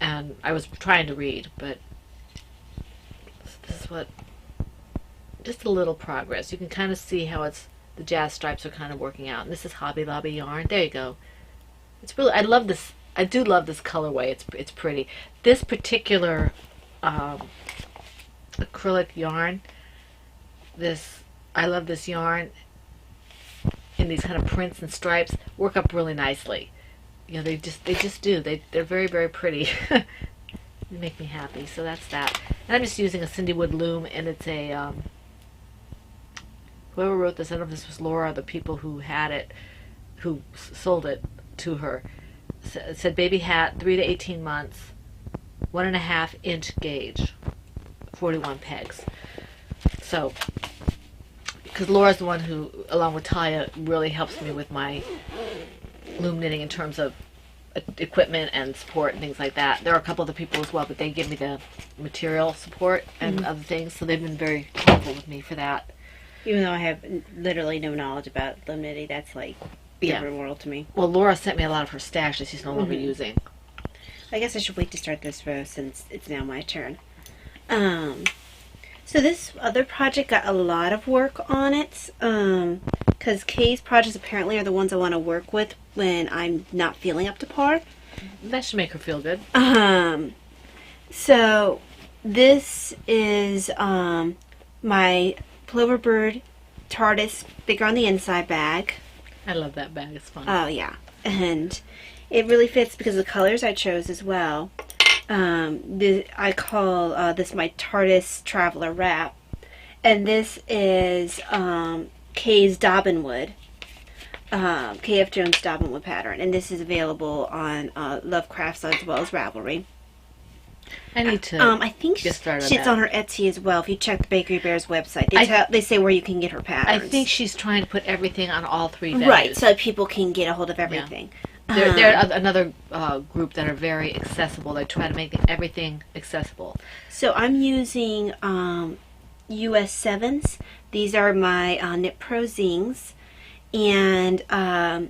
And I was trying to read, but this is what, just a little progress. You can kind of see how the jazz stripes are kind of working out. And this is Hobby Lobby yarn. There you go. It's really, I love this. I do love this colorway. It's pretty. This particular acrylic yarn, I love this yarn in these kind of prints and stripes, work up really nicely. You know, they just do. They're very, very pretty. They make me happy. So that's that. And I'm just using a Cindy Wood loom, and it's a whoever wrote this, I don't know if this was Laura, the people who had it, who sold it to her, it said baby hat, 3 to 18 months, 1.5 inch gauge, 41 pegs. So, because Laura's the one who, along with Taya, really helps me with my loom knitting in terms of equipment and support and things like that. There are a couple other people as well, but they give me the material support and other things, so they've been very helpful with me for that. Even though I have literally no knowledge about loom knitting, that's like the Yeah. other world to me. Well, Laura sent me a lot of her stash that she's no longer using. I guess I should wait to start this row since it's now my turn. So this other project got a lot of work on it, because Kay's projects apparently are the ones I want to work with when I'm not feeling up to par. That should make her feel good. So this is my Ploverbird TARDIS bigger on the inside bag. I love that bag. It's fun. Oh yeah, and it really fits because of the colors I chose as well. I call this my TARDIS Traveler Wrap, and this is Kay's Dobbinwood, K.F. Jones Dobbinwood pattern, and this is available on Lovecraft as well as Ravelry. I need to. I think get started on she's that. on her Etsy as well. If you check the Bakery Bears website, they say where you can get her I patterns. think she's trying to put everything on all three venues. right, so people can get a hold of everything. They're another group that are very accessible. They try to make everything accessible. So I'm using US 7s. These are my Knit Pro Zings. And I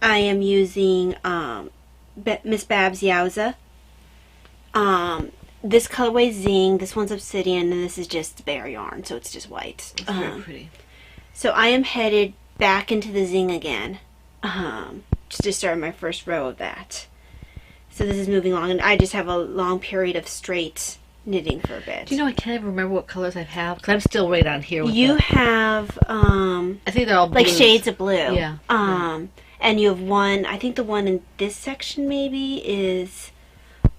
am using Miss Babs Yowza. This colorway Zing, this one's Obsidian, and this is just bare yarn, so it's just white. It's very pretty. So I am headed back into the Zing again. Just to start my first row of that. So this is moving along, and I just have a long period of straight knitting for a bit. Do you know I can't even remember what colors I have? Because I'm still right on here with You have I think they're all like blues. shades of blue. Yeah. And you have one. I think the one in this section maybe is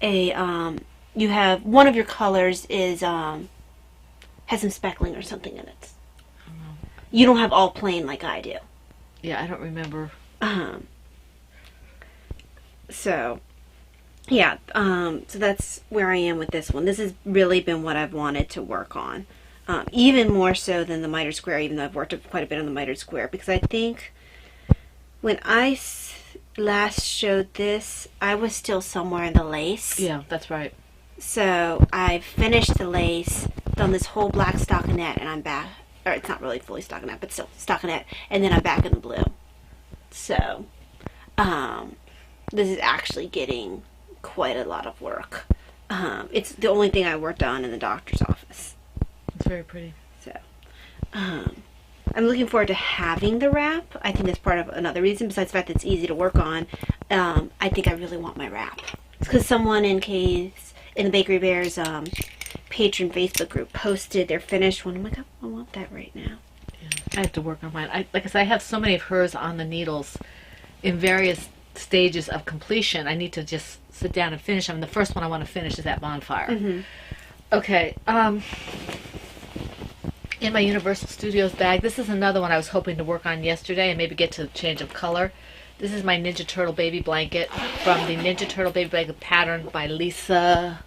a. You have one of your colors is has some speckling or something in it. You don't have all plain like I do. Yeah, I don't remember. So, yeah, so that's where I am with this one. This has really been what I've wanted to work on. Even more so than the mitered square, even though I've worked quite a bit on the mitered square. Because I think when I last showed this, I was still somewhere in the lace. Yeah, that's right. So I finished the lace, done this whole black stockinette, and I'm back. Or it's not really fully stockinette, but still stockinette. And then I'm back in the blue. So, this is actually getting quite a lot of work. It's the only thing I worked on in the doctor's office. It's very pretty. So, I'm looking forward to having the wrap. I think that's part of another reason, besides the fact that it's easy to work on. I think I really want my wrap. It's because someone in the Bakery Bears patron Facebook group posted their finished one. I'm like, I want that right now. I have to work on mine. Like I said, I have so many of hers on the needles in various stages of completion. I need to just sit down and finish them. The first one I want to finish is that bonfire. Mm-hmm. Okay. In my Universal Studios bag, this is another one I was hoping to work on yesterday and maybe get to the change of color. This is my Ninja Turtle baby blanket from the Ninja Turtle baby blanket pattern by Lisa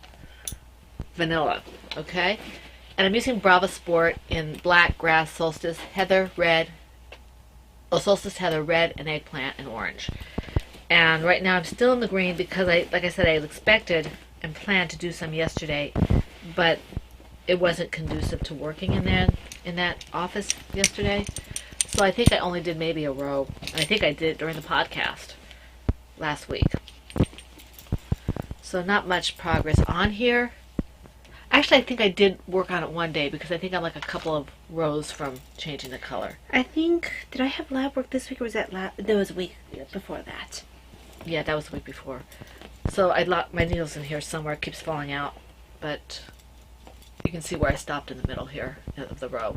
Vanilla. Okay? And I'm using Brava Sport in black, grass, solstice, heather, red, solstice, heather, red, and eggplant, and orange. And right now I'm still in the green because like I said, I expected and planned to do some yesterday, but it wasn't conducive to working in that office yesterday. So I think I only did maybe a row, and I think I did it during the podcast last week. So not much progress on here. Actually, I think I did work on it one day because I think I'm like a couple of rows from changing the color. I think, did I have lab work this week or was that there was a week before that? Yeah, that was the week before. So I locked my needles in here somewhere. It keeps falling out. But you can see where I stopped in the middle here of the row.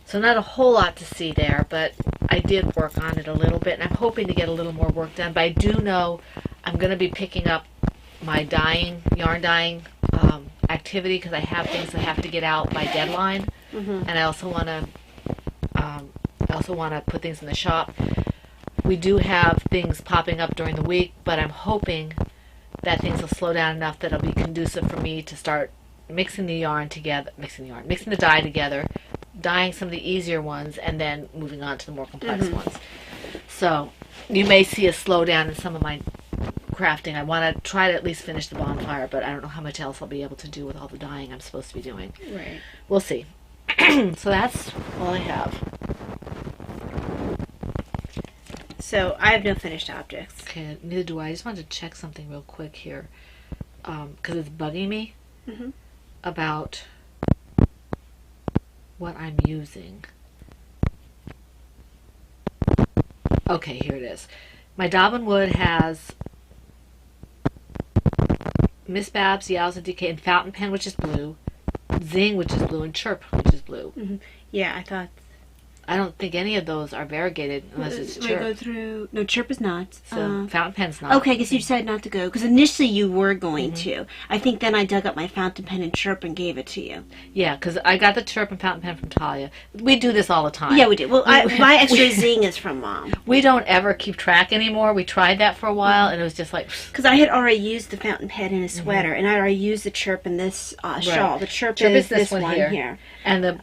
So not a whole lot to see there, but I did work on it a little bit. And I'm hoping to get a little more work done. But I do know I'm going to be picking up my yarn dyeing activity because I have things that have to get out by deadline. Mm-hmm. And I also want to put things in the shop. We do have things popping up during the week, but I'm hoping that things will slow down enough that it'll be conducive for me to start mixing the dye together, dyeing some of the easier ones, and then moving on to the more complex ones. So you may see a slowdown in some of my crafting. I want to try to at least finish the bonfire, but I don't know how much else I'll be able to do with all the dyeing I'm supposed to be doing. Right. We'll see. So that's all I have. So I have no finished objects. Okay, neither do I. I just wanted to check something real quick here. Because it's bugging me Mhm. about what I'm using. Okay, here it is. My Daubin Wood has Miss Babs, Yowza and DK, and Fountain Pen, which is blue, Zing, which is blue, and Chirp, which is blue. Yeah, I thought. I don't think any of those are variegated unless it's Chirp. Go through. No, Chirp is not. So Fountain Pen's not. Okay, I guess you decided not to go because initially you were going to. I think then I dug up my fountain pen and Chirp and gave it to you. Yeah, because I got the Chirp and Fountain Pen from Talia. We do this all the time. Yeah, we did. Well, my extra Zing is from Mom We don't ever keep track anymore. We tried that for a while, and it was just like... because I had already used the fountain pen in a sweater, and I already used the Chirp in this shawl. The Chirp is this one here. And the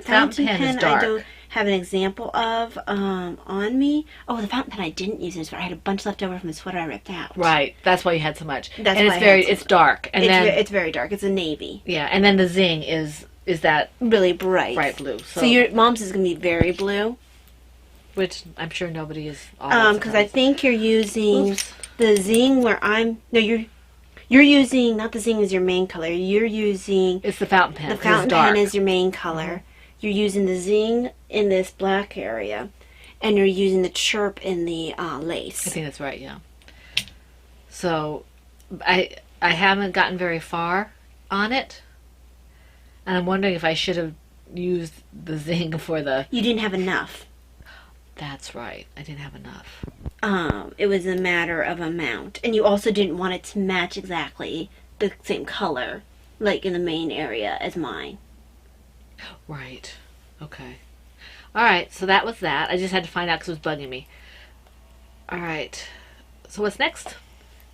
fountain pen is pen dark. I don't have an example of on me. Oh, the fountain pen I didn't use in the sweater. I had a bunch left over from the sweater I ripped out. Right, that's why you had so much. That's and why it's I had so it's dark. And It's very dark. It's a navy. yeah, and then the Zing is that Really bright. bright blue. So your mom's is going to be very blue. Which I'm sure nobody is. Because I think you're using the Zing where you're using, not the Zing as your main color. You're using it's the fountain pen. the 'cause fountain it's dark. pen as your main color. You're using the Zing in this black area, and you're using the Chirp in the lace. I think that's right. Yeah. So, I haven't gotten very far on it, and I'm wondering if I should have used the Zing for the. You didn't have enough. That's right. I didn't have enough. It was a matter of amount, and you also didn't want it to match exactly the same color, like in the main area as mine. Right. Okay. All right. So that was that. I just had to find out because it was bugging me. All right. So what's next?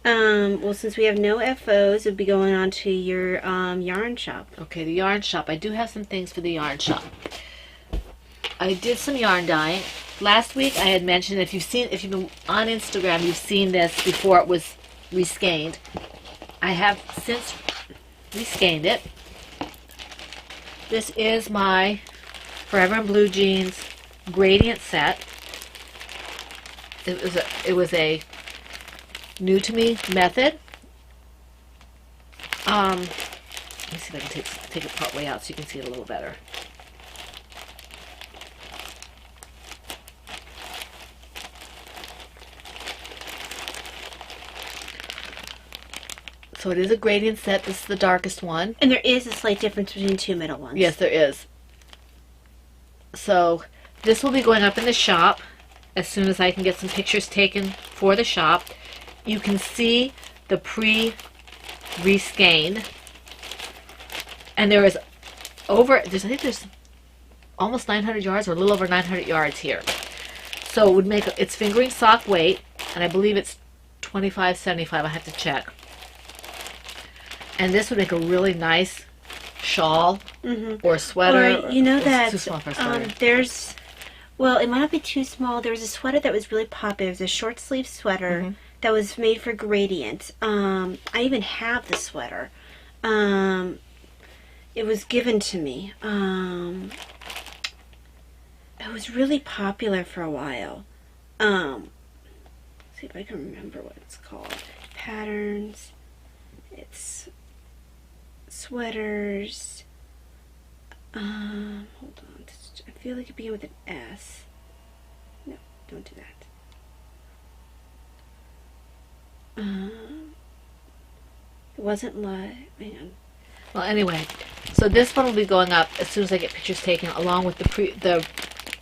Well, since we have no FOs, it'll be going on to your yarn shop. Okay, the yarn shop. I do have some things for the yarn shop. I did some yarn dyeing. Last week I had mentioned if you've been on Instagram, you've seen this before it was reskeined. I have since reskeined it. This is my Forever in Blue Jeans gradient set. It was a new to me method. Let me see if I can take it part way out so you can see it a little better. So it is a gradient set. This is the darkest one. And there is a slight difference between the two middle ones. Yes, there is. So this will be going up in the shop as soon as I can get some pictures taken for the shop. You can see the pre-reskein. And there is I think there's almost 900 yards or a little over 900 yards here. So it would make, it's fingering sock weight, and I believe it's 25.75. I have to check. And this would make a really nice shawl or sweater. Or, you know it's that too small for a sweater. well, it might not be too small. There was a sweater that was really popular. It was a short sleeve sweater that was made for gradient. I even have the sweater. It was given to me. It was really popular for a while. Let's see if I can remember what it's called. Patterns. It's sweaters. Hold on. I feel like it began with an S. No, don't do that. It wasn't live. Hang on. Well, anyway, so this one will be going up as soon as I get pictures taken, along with the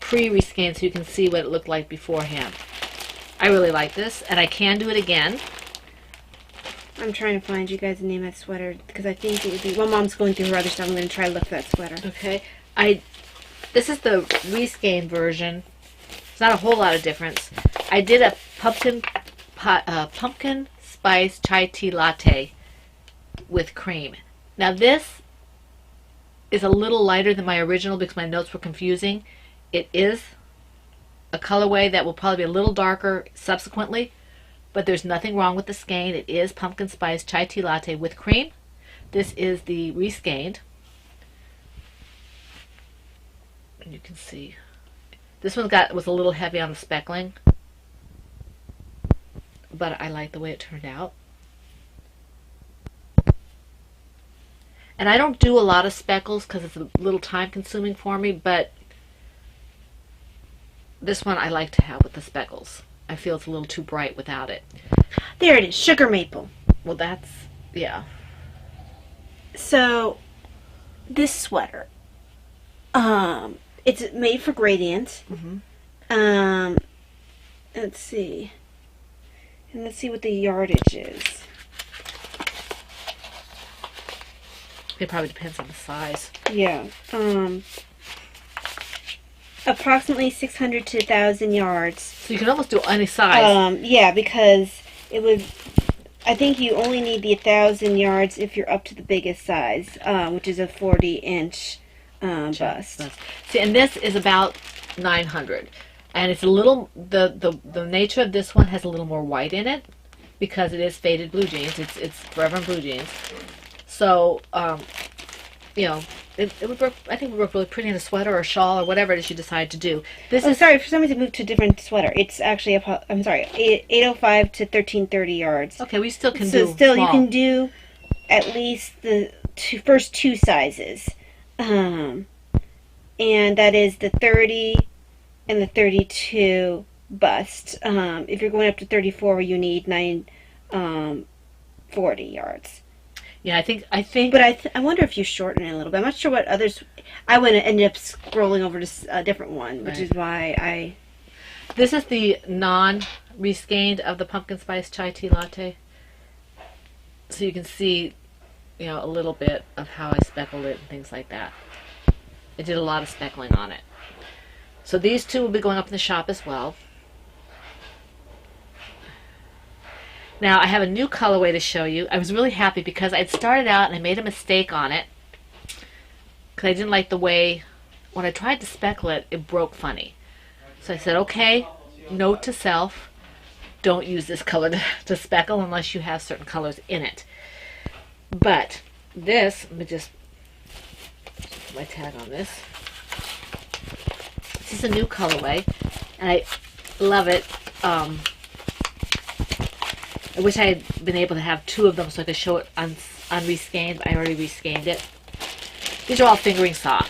pre-reskein, so you can see what it looked like beforehand. I really like this, and I can do it again. I'm trying to find you guys the name of that sweater because I think it would be. Well, Mom's going through her other stuff. I'm going to try to look for that sweater. Okay, this is the reskein version. It's not a whole lot of difference. I did a pumpkin spice chai tea latte with cream. Now this is a little lighter than my original because my notes were confusing. It is a colorway that will probably be a little darker subsequently, but there's nothing wrong with the skein. It is pumpkin spice chai tea latte with cream. This is the reskeined. And you can see this one was a little heavy on the speckling. but I like the way it turned out. And I don't do a lot of speckles because it's a little time consuming for me, but this one I like to have with the speckles. I feel it's a little too bright without it. There it is, sugar maple. Well, that's, yeah. So, this sweater, it's made for gradient. Mm-hmm. Let's see. And let's see what the yardage is. It probably depends on the size. Yeah. Approximately 600 to 1,000 yards. So you can almost do any size. Yeah, because it would. I think you only need the 1,000 yards if you're up to the biggest size, which is a 40-inch bust. See, and this is about 900, and it's a little. The nature of this one has a little more white in it because it is faded blue jeans. It's Forever and Blue Jeans. So, you know, it would work. I think it would work really pretty in a sweater or a shawl or whatever it is you decide to do. This is sorry, for some reason moved to a different sweater. It's actually I'm sorry, 805 to 1330 yards. okay. We still can So do. still, small. you can do at least the first two sizes, and that is the 30 and the 32 bust. If you're going up to 34, you need 40 yards. Yeah, I think. But I wonder if you shorten it a little bit. I'm not sure what others. I would end up scrolling over to a different one, which Right. is why I. This is the non-rescanned of the pumpkin spice chai tea latte. So you can see, you know, a little bit of how I speckled it and things like that. I did a lot of speckling on it. So these two will be going up in the shop as well. Now I have a new colorway to show you. I was really happy because I'd started out and I made a mistake on it because I didn't like the way, when I tried to speckle it, it broke funny. So I said, okay, note to self, don't use this color to speckle unless you have certain colors in it. But this, let me just put my tag on this. This is a new colorway, and I love it. I wish I had been able to have two of them so I could show it unrescanned, but I already rescanned it. These are all fingering sock.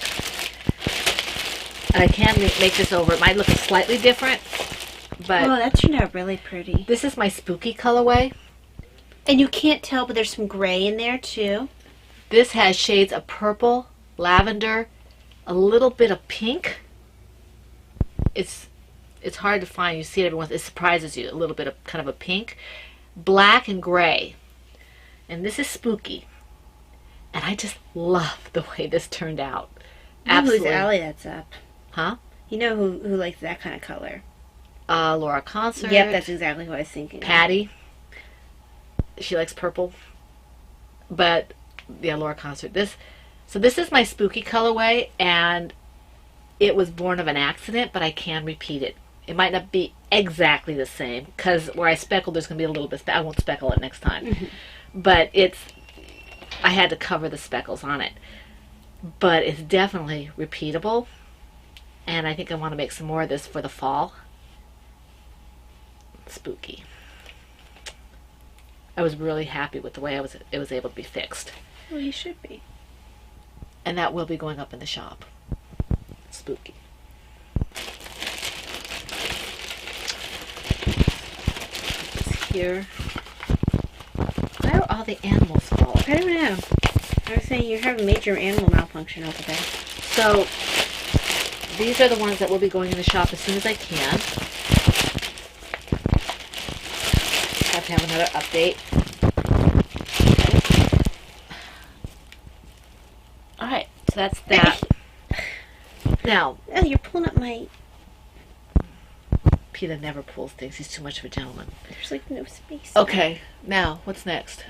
And I can make this over. It might look slightly different, but Oh, that turned out really pretty. this is my spooky colorway. And you can't tell, but there's some gray in there too. This has shades of purple, lavender, a little bit of pink. It's hard to find. You see it every once. It surprises you. A little bit of kind of a pink, black and gray. And this is spooky. And I just love the way this turned out. You know whose Absolutely. alley that's up. Huh? You know who likes that kind of color. Laura Concert. Yep, that's exactly who I was thinking. Patty. She likes purple. But yeah, Laura Concert. So this is my spooky colorway, and it was born of an accident, but I can repeat it. It might not be exactly the same because where I speckled, there's going to be a little bit. I won't speckle it next time, but I had to cover the speckles on it. But it's definitely repeatable, and I think I want to make some more of this for the fall. Spooky. I was really happy with the way it was able to be fixed, Well, you should be. and that will be going up in the shop. Spooky. Put this here. Where are all the animals fall? I don't know. I was saying you're having major animal malfunction over there. So these are the ones that will be going in the shop as soon as I can. Have to have another update. Alright, so that's that. Now, Oh, you're pulling up my. Peter never pulls things. He's too much of a gentleman. There's like no space. Okay, now, what's next?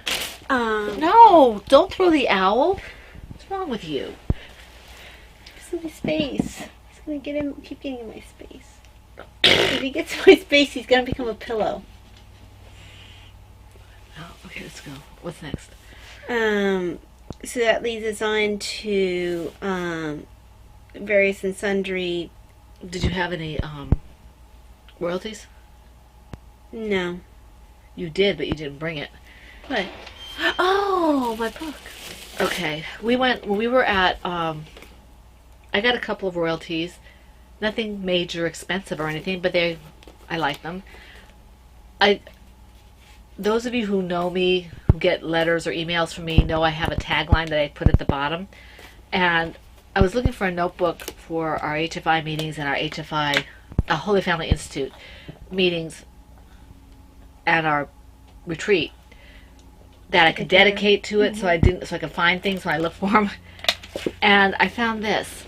No. No, don't throw the owl. What's wrong with you? There's no space. He's gonna keep getting in my space. If he gets my space, he's gonna become a pillow. Oh, okay, let's go. What's next? So that leads us on to various and sundry. Did you have any royalties? No. You did, but you didn't bring it. What? Oh, my book. Okay. We were at, I got a couple of royalties. Nothing major expensive or anything, but I like them. Those of you who know me, who get letters or emails from me, know I have a tagline that I put at the bottom. And I was looking for a notebook for our HFI meetings and our HFI, Holy Family Institute meetings and our retreat that I could dedicate to it, so I could find things when I look for them. And I found this.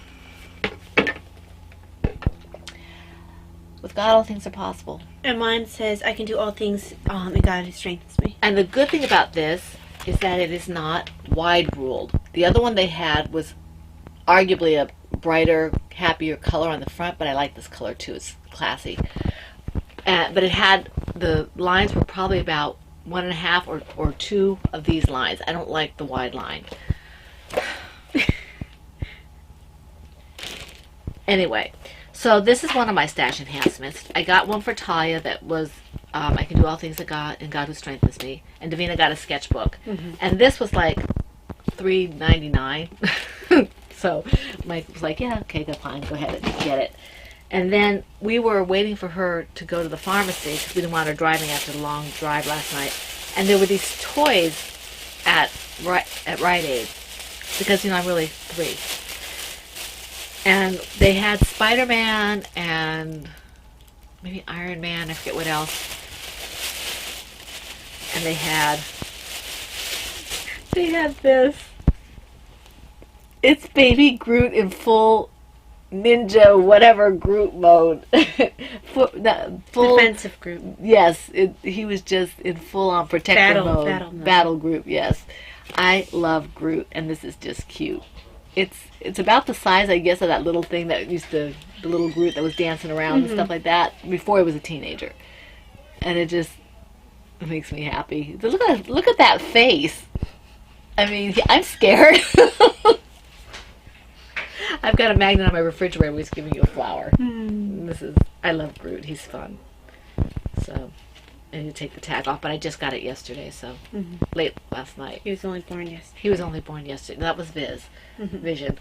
With God, all things are possible. And mine says, I can do all things in God who strengthens me. And the good thing about this is that it is not wide ruled. The other one they had was arguably a brighter, happier color on the front, but I like this color too. It's classy. But it had, the lines were probably about 1.5 or 2 of these lines. I don't like the wide line. Anyway, so this is one of my stash enhancements. I got one for Talia that was I can do all things in God who strengthens me. And Davina got a sketchbook. And this was like $3.99. So Mike was like, yeah, okay, that's fine. Go ahead and get it. And then we were waiting for her to go to the pharmacy because we didn't want her driving after the long drive last night. And there were these toys at Rite Aid because, I'm really 3. And they had Spider-Man and maybe Iron Man, I forget what else. And they had this. It's Baby Groot in full ninja, whatever Groot mode. full Defensive Groot. Yes, he was just in full-on protector mode. Battle Groot, yes. I love Groot, and this is just cute. It's about the size, I guess, of that little thing that the little Groot that was dancing around and stuff like that before he was a teenager. And it just makes me happy. Look at that face. I mean, I'm scared. I've got a magnet on my refrigerator where he's giving you a flower. I love Groot. He's fun. So, I need to take the tag off, but I just got it yesterday, so late last night. He was only born yesterday. He was only born yesterday. That was Vision.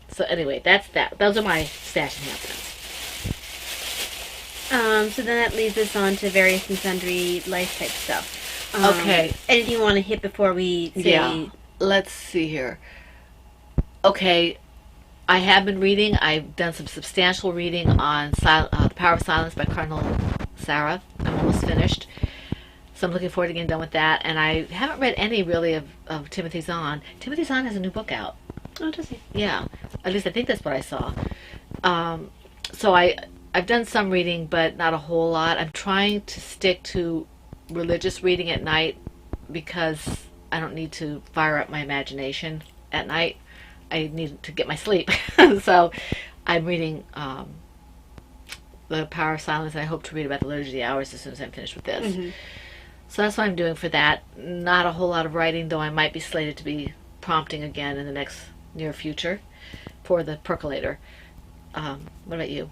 So anyway, that's that. Those are my stash enhancements. So then that leads us on to various and sundry life type stuff. Okay. Anything you want to hit before we say... Yeah. Let's see here. Okay. I have been reading. I've done some substantial reading on The Power of Silence by Cardinal Sarah. I'm almost finished. So I'm looking forward to getting done with that. And I haven't read any really of Timothy Zahn. Timothy Zahn has a new book out. Oh, does he? Yeah. At least I think that's what I saw. So I've done some reading, but not a whole lot. I'm trying to stick to religious reading at night because I don't need to fire up my imagination at night. I need to get my sleep. So I'm reading The Power of Silence. I hope to read about the Liturgy of the Hours as soon as I'm finished with this. So that's what I'm doing for that. Not a whole lot of writing, though I might be slated to be prompting again in the next near future for the percolator. What about you?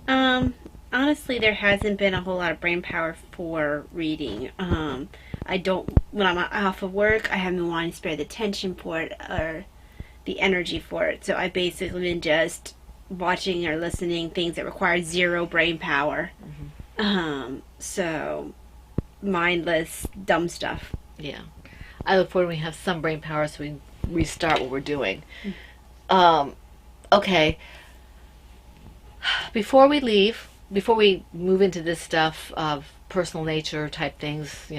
Honestly, there hasn't been a whole lot of brain power for reading. When I'm off of work, I haven't been wanting to spare the attention for it or the energy for it. So I basically been just watching or listening things that require zero brain power. So mindless, dumb stuff. Yeah. I look forward when we have some brain power so we can restart what we're doing. Okay. Before we move into this stuff of personal nature type things,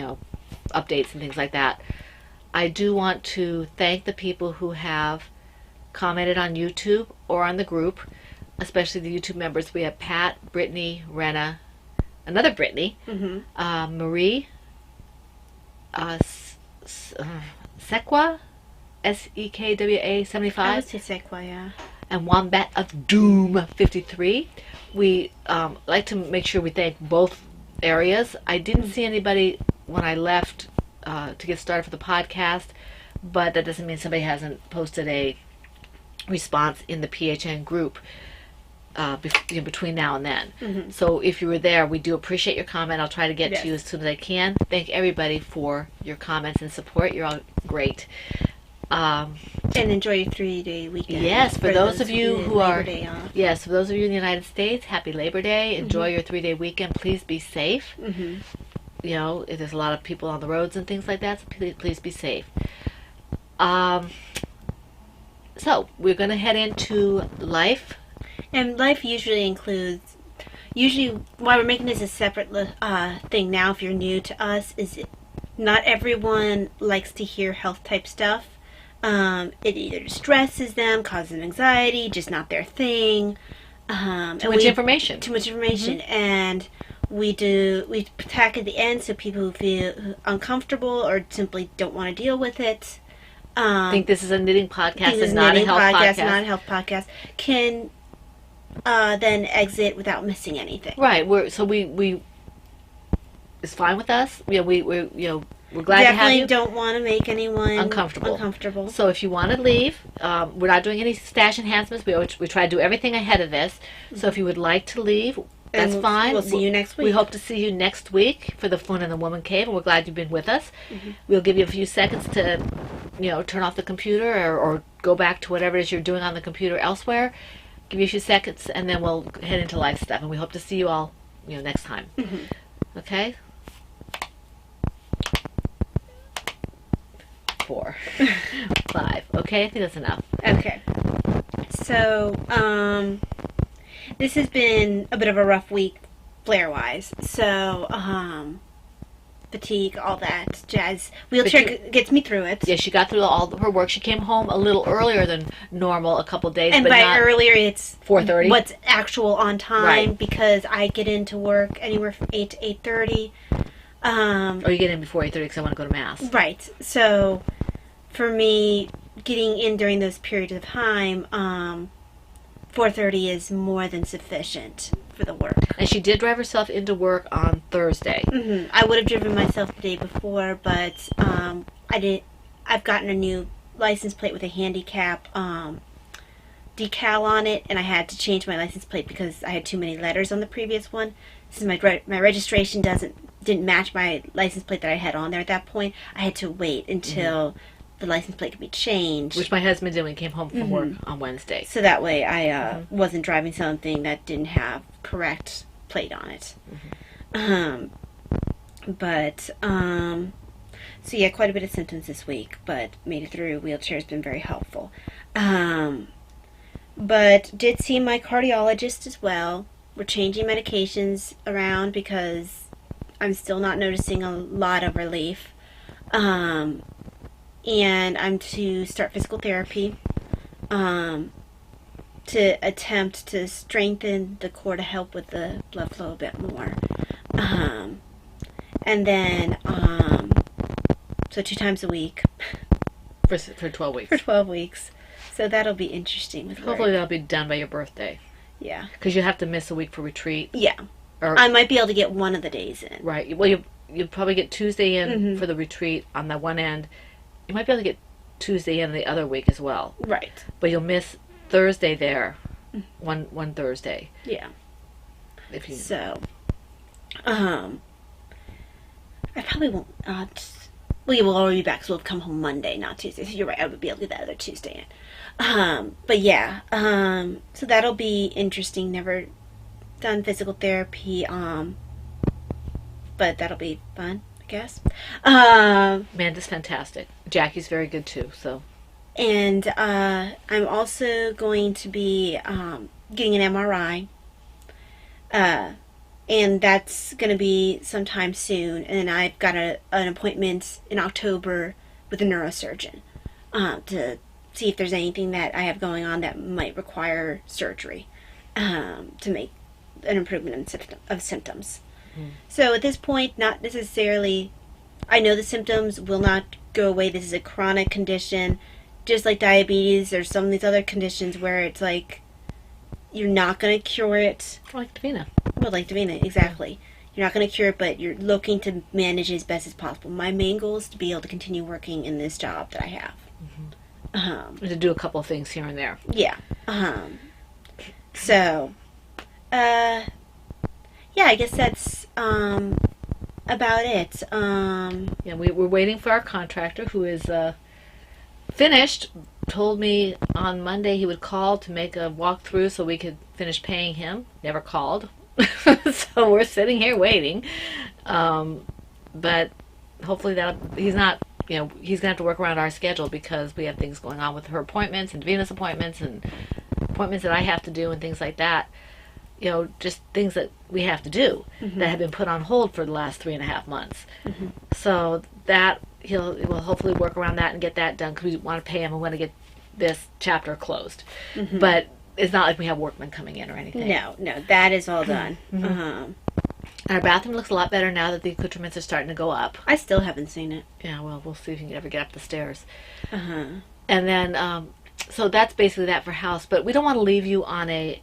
updates and things like that, I do want to thank the people who have commented on YouTube or on the group, especially the YouTube members. We have Pat, Brittany, Rena, another Brittany, Marie, Sekwa, Sekwa 75. I would say Sekwa, yeah. And Wombat of Doom 53. We like to make sure we thank both areas. I didn't see anybody when I left to get started for the podcast, but that doesn't mean somebody hasn't posted a response in the PHN group. between now and then. Mm-hmm. So if you were there, we do appreciate your comment. I'll try to get Yes. to you as soon as I can. Thank everybody for your comments and support. You're all great. And enjoy your 3-day weekend. Yes, for those of you who Labor are Day off. yes, for those of you in the United States, happy Labor Day. Enjoy your 3-day weekend. Please be safe. Mm-hmm. You know, if there's a lot of people on the roads and things like that, so please be safe. So we're going to head into life. And life usually includes, why we're making this a separate thing now, if you're new to us, is not everyone likes to hear health type stuff. It either distresses them, causes them anxiety, just not their thing. Too much information. Too much information. And we tack at the end so people who feel uncomfortable or simply don't want to deal with it. I think this is a knitting podcast This is and not a knitting health podcast. not a health podcast. Can then exit without missing anything. Right. We it's fine with us. We're glad to have Definitely you. don't want to make anyone Uncomfortable. So if you want to leave, we're not doing any stash enhancements. We try to do everything ahead of this. So if you would like to leave, that's And fine. we'll see you next week. We hope to see you next week for the Fun in the Woman Cave, and we're glad you've been with us. We'll give you a few seconds to, turn off the computer or go back to whatever it is you're doing on the computer elsewhere. Give you a few seconds, and then we'll head into live stuff. And we hope to see you all, next time. Okay? 4, 5. Okay, I think that's enough. Okay. So, this has been a bit of a rough week, flare-wise. So, fatigue, all that jazz. Wheelchair gets me through it. Yeah, she got through all her work. She came home a little earlier than normal, a couple days, And but by not earlier, it's 4:30. what's actual on time, Right. because I get into work anywhere from 8 to 8:30. Or you get in before 8:30 because I want to go to mass. Right. So, for me, getting in during those periods of time, 4:30 is more than sufficient for the work. And she did drive herself into work on Thursday. I would have driven myself the day before, but I didn't. I've gotten a new license plate with a handicap decal on it, and I had to change my license plate because I had too many letters on the previous one. Since my registration didn't match my license plate that I had on there at that point, I had to wait until the license plate could be changed. Which my husband did when he came home from work on Wednesday. So that way I wasn't driving something that didn't have correct plate on it. So yeah, quite a bit of symptoms this week, but made it through. Wheelchair has been very helpful. But did see my cardiologist as well. We're changing medications around because I'm still not noticing a lot of relief. And I'm to start physical therapy to attempt to strengthen the core to help with the blood flow a bit more. And then, so 2 times a week For 12 weeks. for 12 weeks. So that'll be interesting with Hopefully work. that'll be done by your birthday. Yeah. Because you have to miss a week for retreat. Yeah. Or, I might be able to get one of the days in. right. Well, you'll probably get Tuesday in for the retreat on the one end. You might be able to get Tuesday in the other week as well. Right. But you'll miss Thursday there. One Thursday. Yeah. If you So, I probably won't. Well, we'll already be back, so we'll come home Monday, not Tuesday. So you're right, I would be able to get that other Tuesday in. But yeah, so that'll be interesting. Never done physical therapy, but that'll be fun, I guess. Amanda's fantastic. Jackie's very good too. So And I'm also going to be getting an MRI. And that's going to be sometime soon. And I've got an appointment in October with a neurosurgeon to see if there's anything that I have going on that might require surgery to make an improvement of symptoms. So at this point, not necessarily, I know the symptoms will not go away. This is a chronic condition, just like diabetes or some of these other conditions where it's like you're not going to cure it. like Davina. Well, like Davina, exactly. You're not going to cure it, but you're looking to manage it as best as possible. My main goal is to be able to continue working in this job that I have. To do a couple of things here and there. Yeah. So, Yeah, I guess that's about it. Yeah, we're waiting for our contractor who is finished. Told me on Monday he would call to make a walkthrough so we could finish paying him. Never called. So we're sitting here waiting. But hopefully he's not, he's going to have to work around our schedule because we have things going on with her appointments and Venus appointments and appointments that I have to do and things like that. Just things that we have to do that have been put on hold for the last 3.5 months. So that will hopefully work around that and get that done because we want to pay him and want to get this chapter closed. But it's not like we have workmen coming in or anything. No, that is all done. Our bathroom looks a lot better now that the accoutrements are starting to go up. I still haven't seen it. Yeah, well, we'll see if we can ever get up the stairs. And then, so that's basically that for house. But we don't want to leave you on a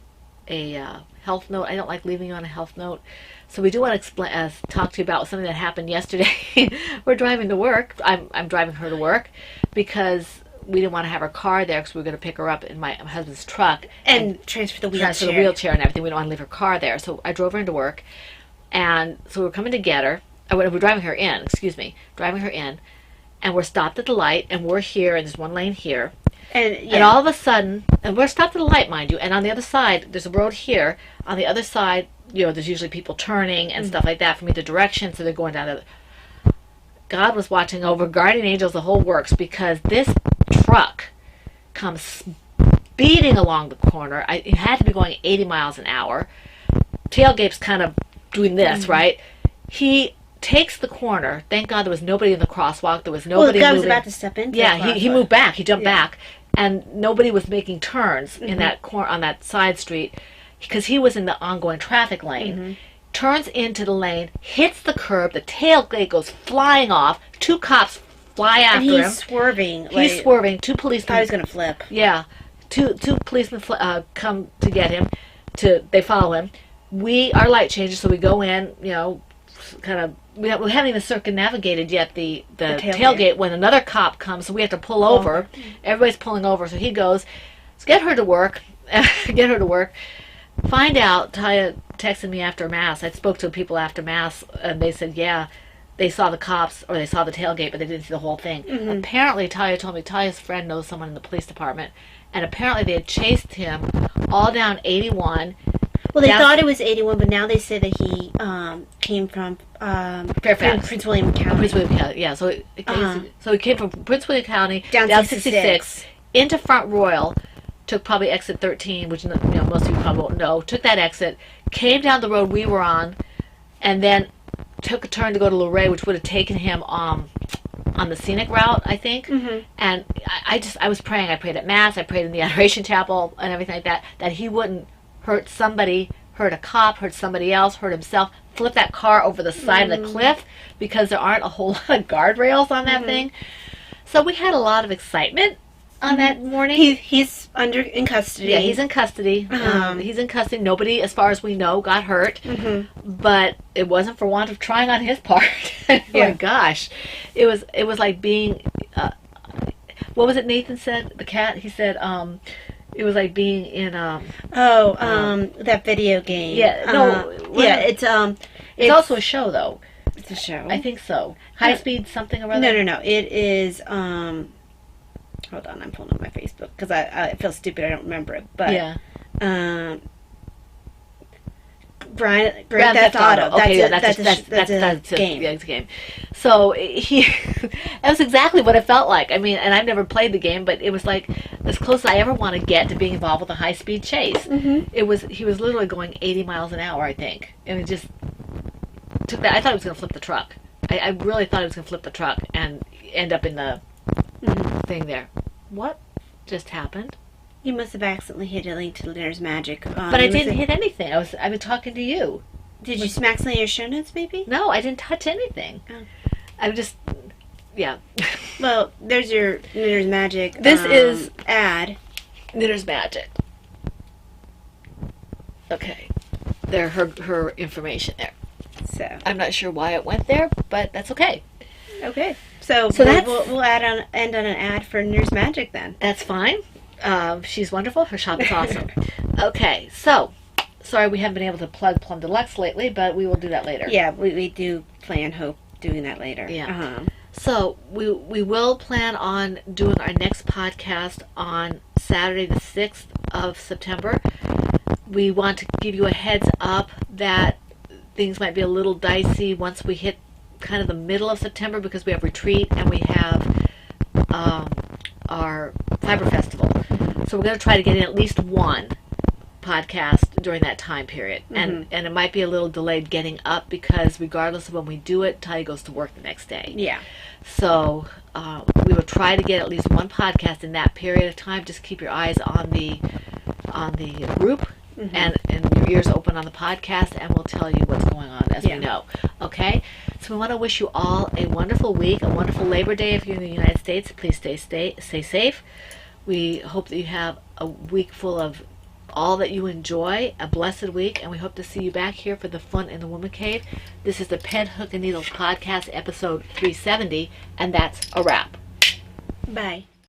health note. I don't like leaving you on a health note. So we do want to talk to you about something that happened yesterday. We're driving to work. I'm driving her to work because we didn't want to have her car there because we were going to pick her up in my husband's truck and transfer the wheelchair. And everything. We don't want to leave her car there. So I drove her into work. And so we're coming to get her. We're driving her in, driving her in. And we're stopped at the light, and we're here, and there's one lane here. And all of a sudden, and we're stopped at the light, mind you, and on the other side, there's a road here. On the other side, there's usually people turning and stuff like that from either direction, so they're going down the... God was watching over, guardian angels, the whole works, because this truck comes speeding along the corner. It had to be going 80 miles an hour. Tailgate's kind of doing this, right? He takes the corner. Thank God there was nobody in the crosswalk. There was nobody the guy moving. was about to step into he moved back. He jumped back. And nobody was making turns in that on that side street because he was in the ongoing traffic lane. Turns into the lane, hits the curb, the tailgate goes flying off. 2 cops fly after him. And he's swerving. He's swerving. 2 policemen. I was going to flip. Yeah. Two policemen come to get him. They follow him. Our light changes, so we go in, kind of, we haven't even circumnavigated yet the tailgate when another cop comes, so we have to pull over. Everybody's pulling over, so he goes, let's get her to work, Find out, Taya texted me after Mass. I spoke to people after Mass, and they said, yeah, they saw the cops, or they saw the tailgate, but they didn't see the whole thing. Apparently, Taya told me, Taya's friend knows someone in the police department, and apparently they had chased him all down 81. Well, they thought it was 81, but now they say that he came from Fairfax. Prince William County. Prince William County, yeah. So he came from Prince William County down 66 into Front Royal, took probably exit 13, which most people probably won't know. Took that exit, came down the road we were on, and then took a turn to go to Luray, which would have taken him on the scenic route, I think. And I was praying. I prayed at Mass. I prayed in the Adoration Chapel and everything like that. That he wouldn't hurt somebody, hurt a cop, hurt somebody else, hurt himself, flip that car over the side of the cliff because there aren't a whole lot of guardrails on that thing. So we had a lot of excitement on that morning. He's in custody. Yeah, he's in custody. He's in custody. Nobody, as far as we know, got hurt. But it wasn't for want of trying on his part. Oh my gosh. It was like being, what was it Nathan said? The cat? He said, it was like being in that video game. Yeah, it's also a show though. It's a show. I think so. High Speed something or other. No. It is. Hold on, I'm pulling up my Facebook because I feel stupid. I don't remember it, but yeah. Grand Theft Auto. Okay, that's a game. Yeah, it's a game. So that was exactly what it felt like. I mean, and I've never played the game, but it was like as close as I ever want to get to being involved with a high-speed chase. He was literally going 80 miles an hour, I think, and it just took that. I thought he was going to flip the truck. I really thought he was going to flip the truck and end up in the thing there. What just happened? You must have accidentally hit a link to Leonard's Magic. But I didn't hit anything. I've been talking to you. Did you smack something in your show notes, maybe? No, I didn't touch anything. I'm just, yeah. Well, there's your Knitter's Magic. This is ad. Knitter's Magic. Okay, there, her information there. So I'm not sure why it went there, but that's okay. Okay, so we'll end on an ad for Knitter's Magic then. That's fine. She's wonderful. Her shop is awesome. Okay, so sorry we haven't been able to plug Plum Deluxe lately, but we will do that later. Yeah, we do hope doing that later. Yeah. So we will plan on doing our next podcast on Saturday the 6th of September. We want to give you a heads up that things might be a little dicey once we hit kind of the middle of September, because we have retreat and we have our Fiber Festival. So we're going to try to get in at least one podcast during that time period. And it might be a little delayed getting up, because regardless of when we do it, Talia goes to work the next day. Yeah. So we will try to get at least one podcast in that period of time. Just keep your eyes on the group and your ears open on the podcast, and we'll tell you what's going on as we know. Okay? So we want to wish you all a wonderful week, a wonderful Labor Day if you're in the United States. Please stay safe. We hope that you have a week full of all that you enjoy, a blessed week, and we hope to see you back here for the Fun in the Woman Cave. This is the Pen, Hook, and Needles podcast, episode 370, and that's a wrap. Bye.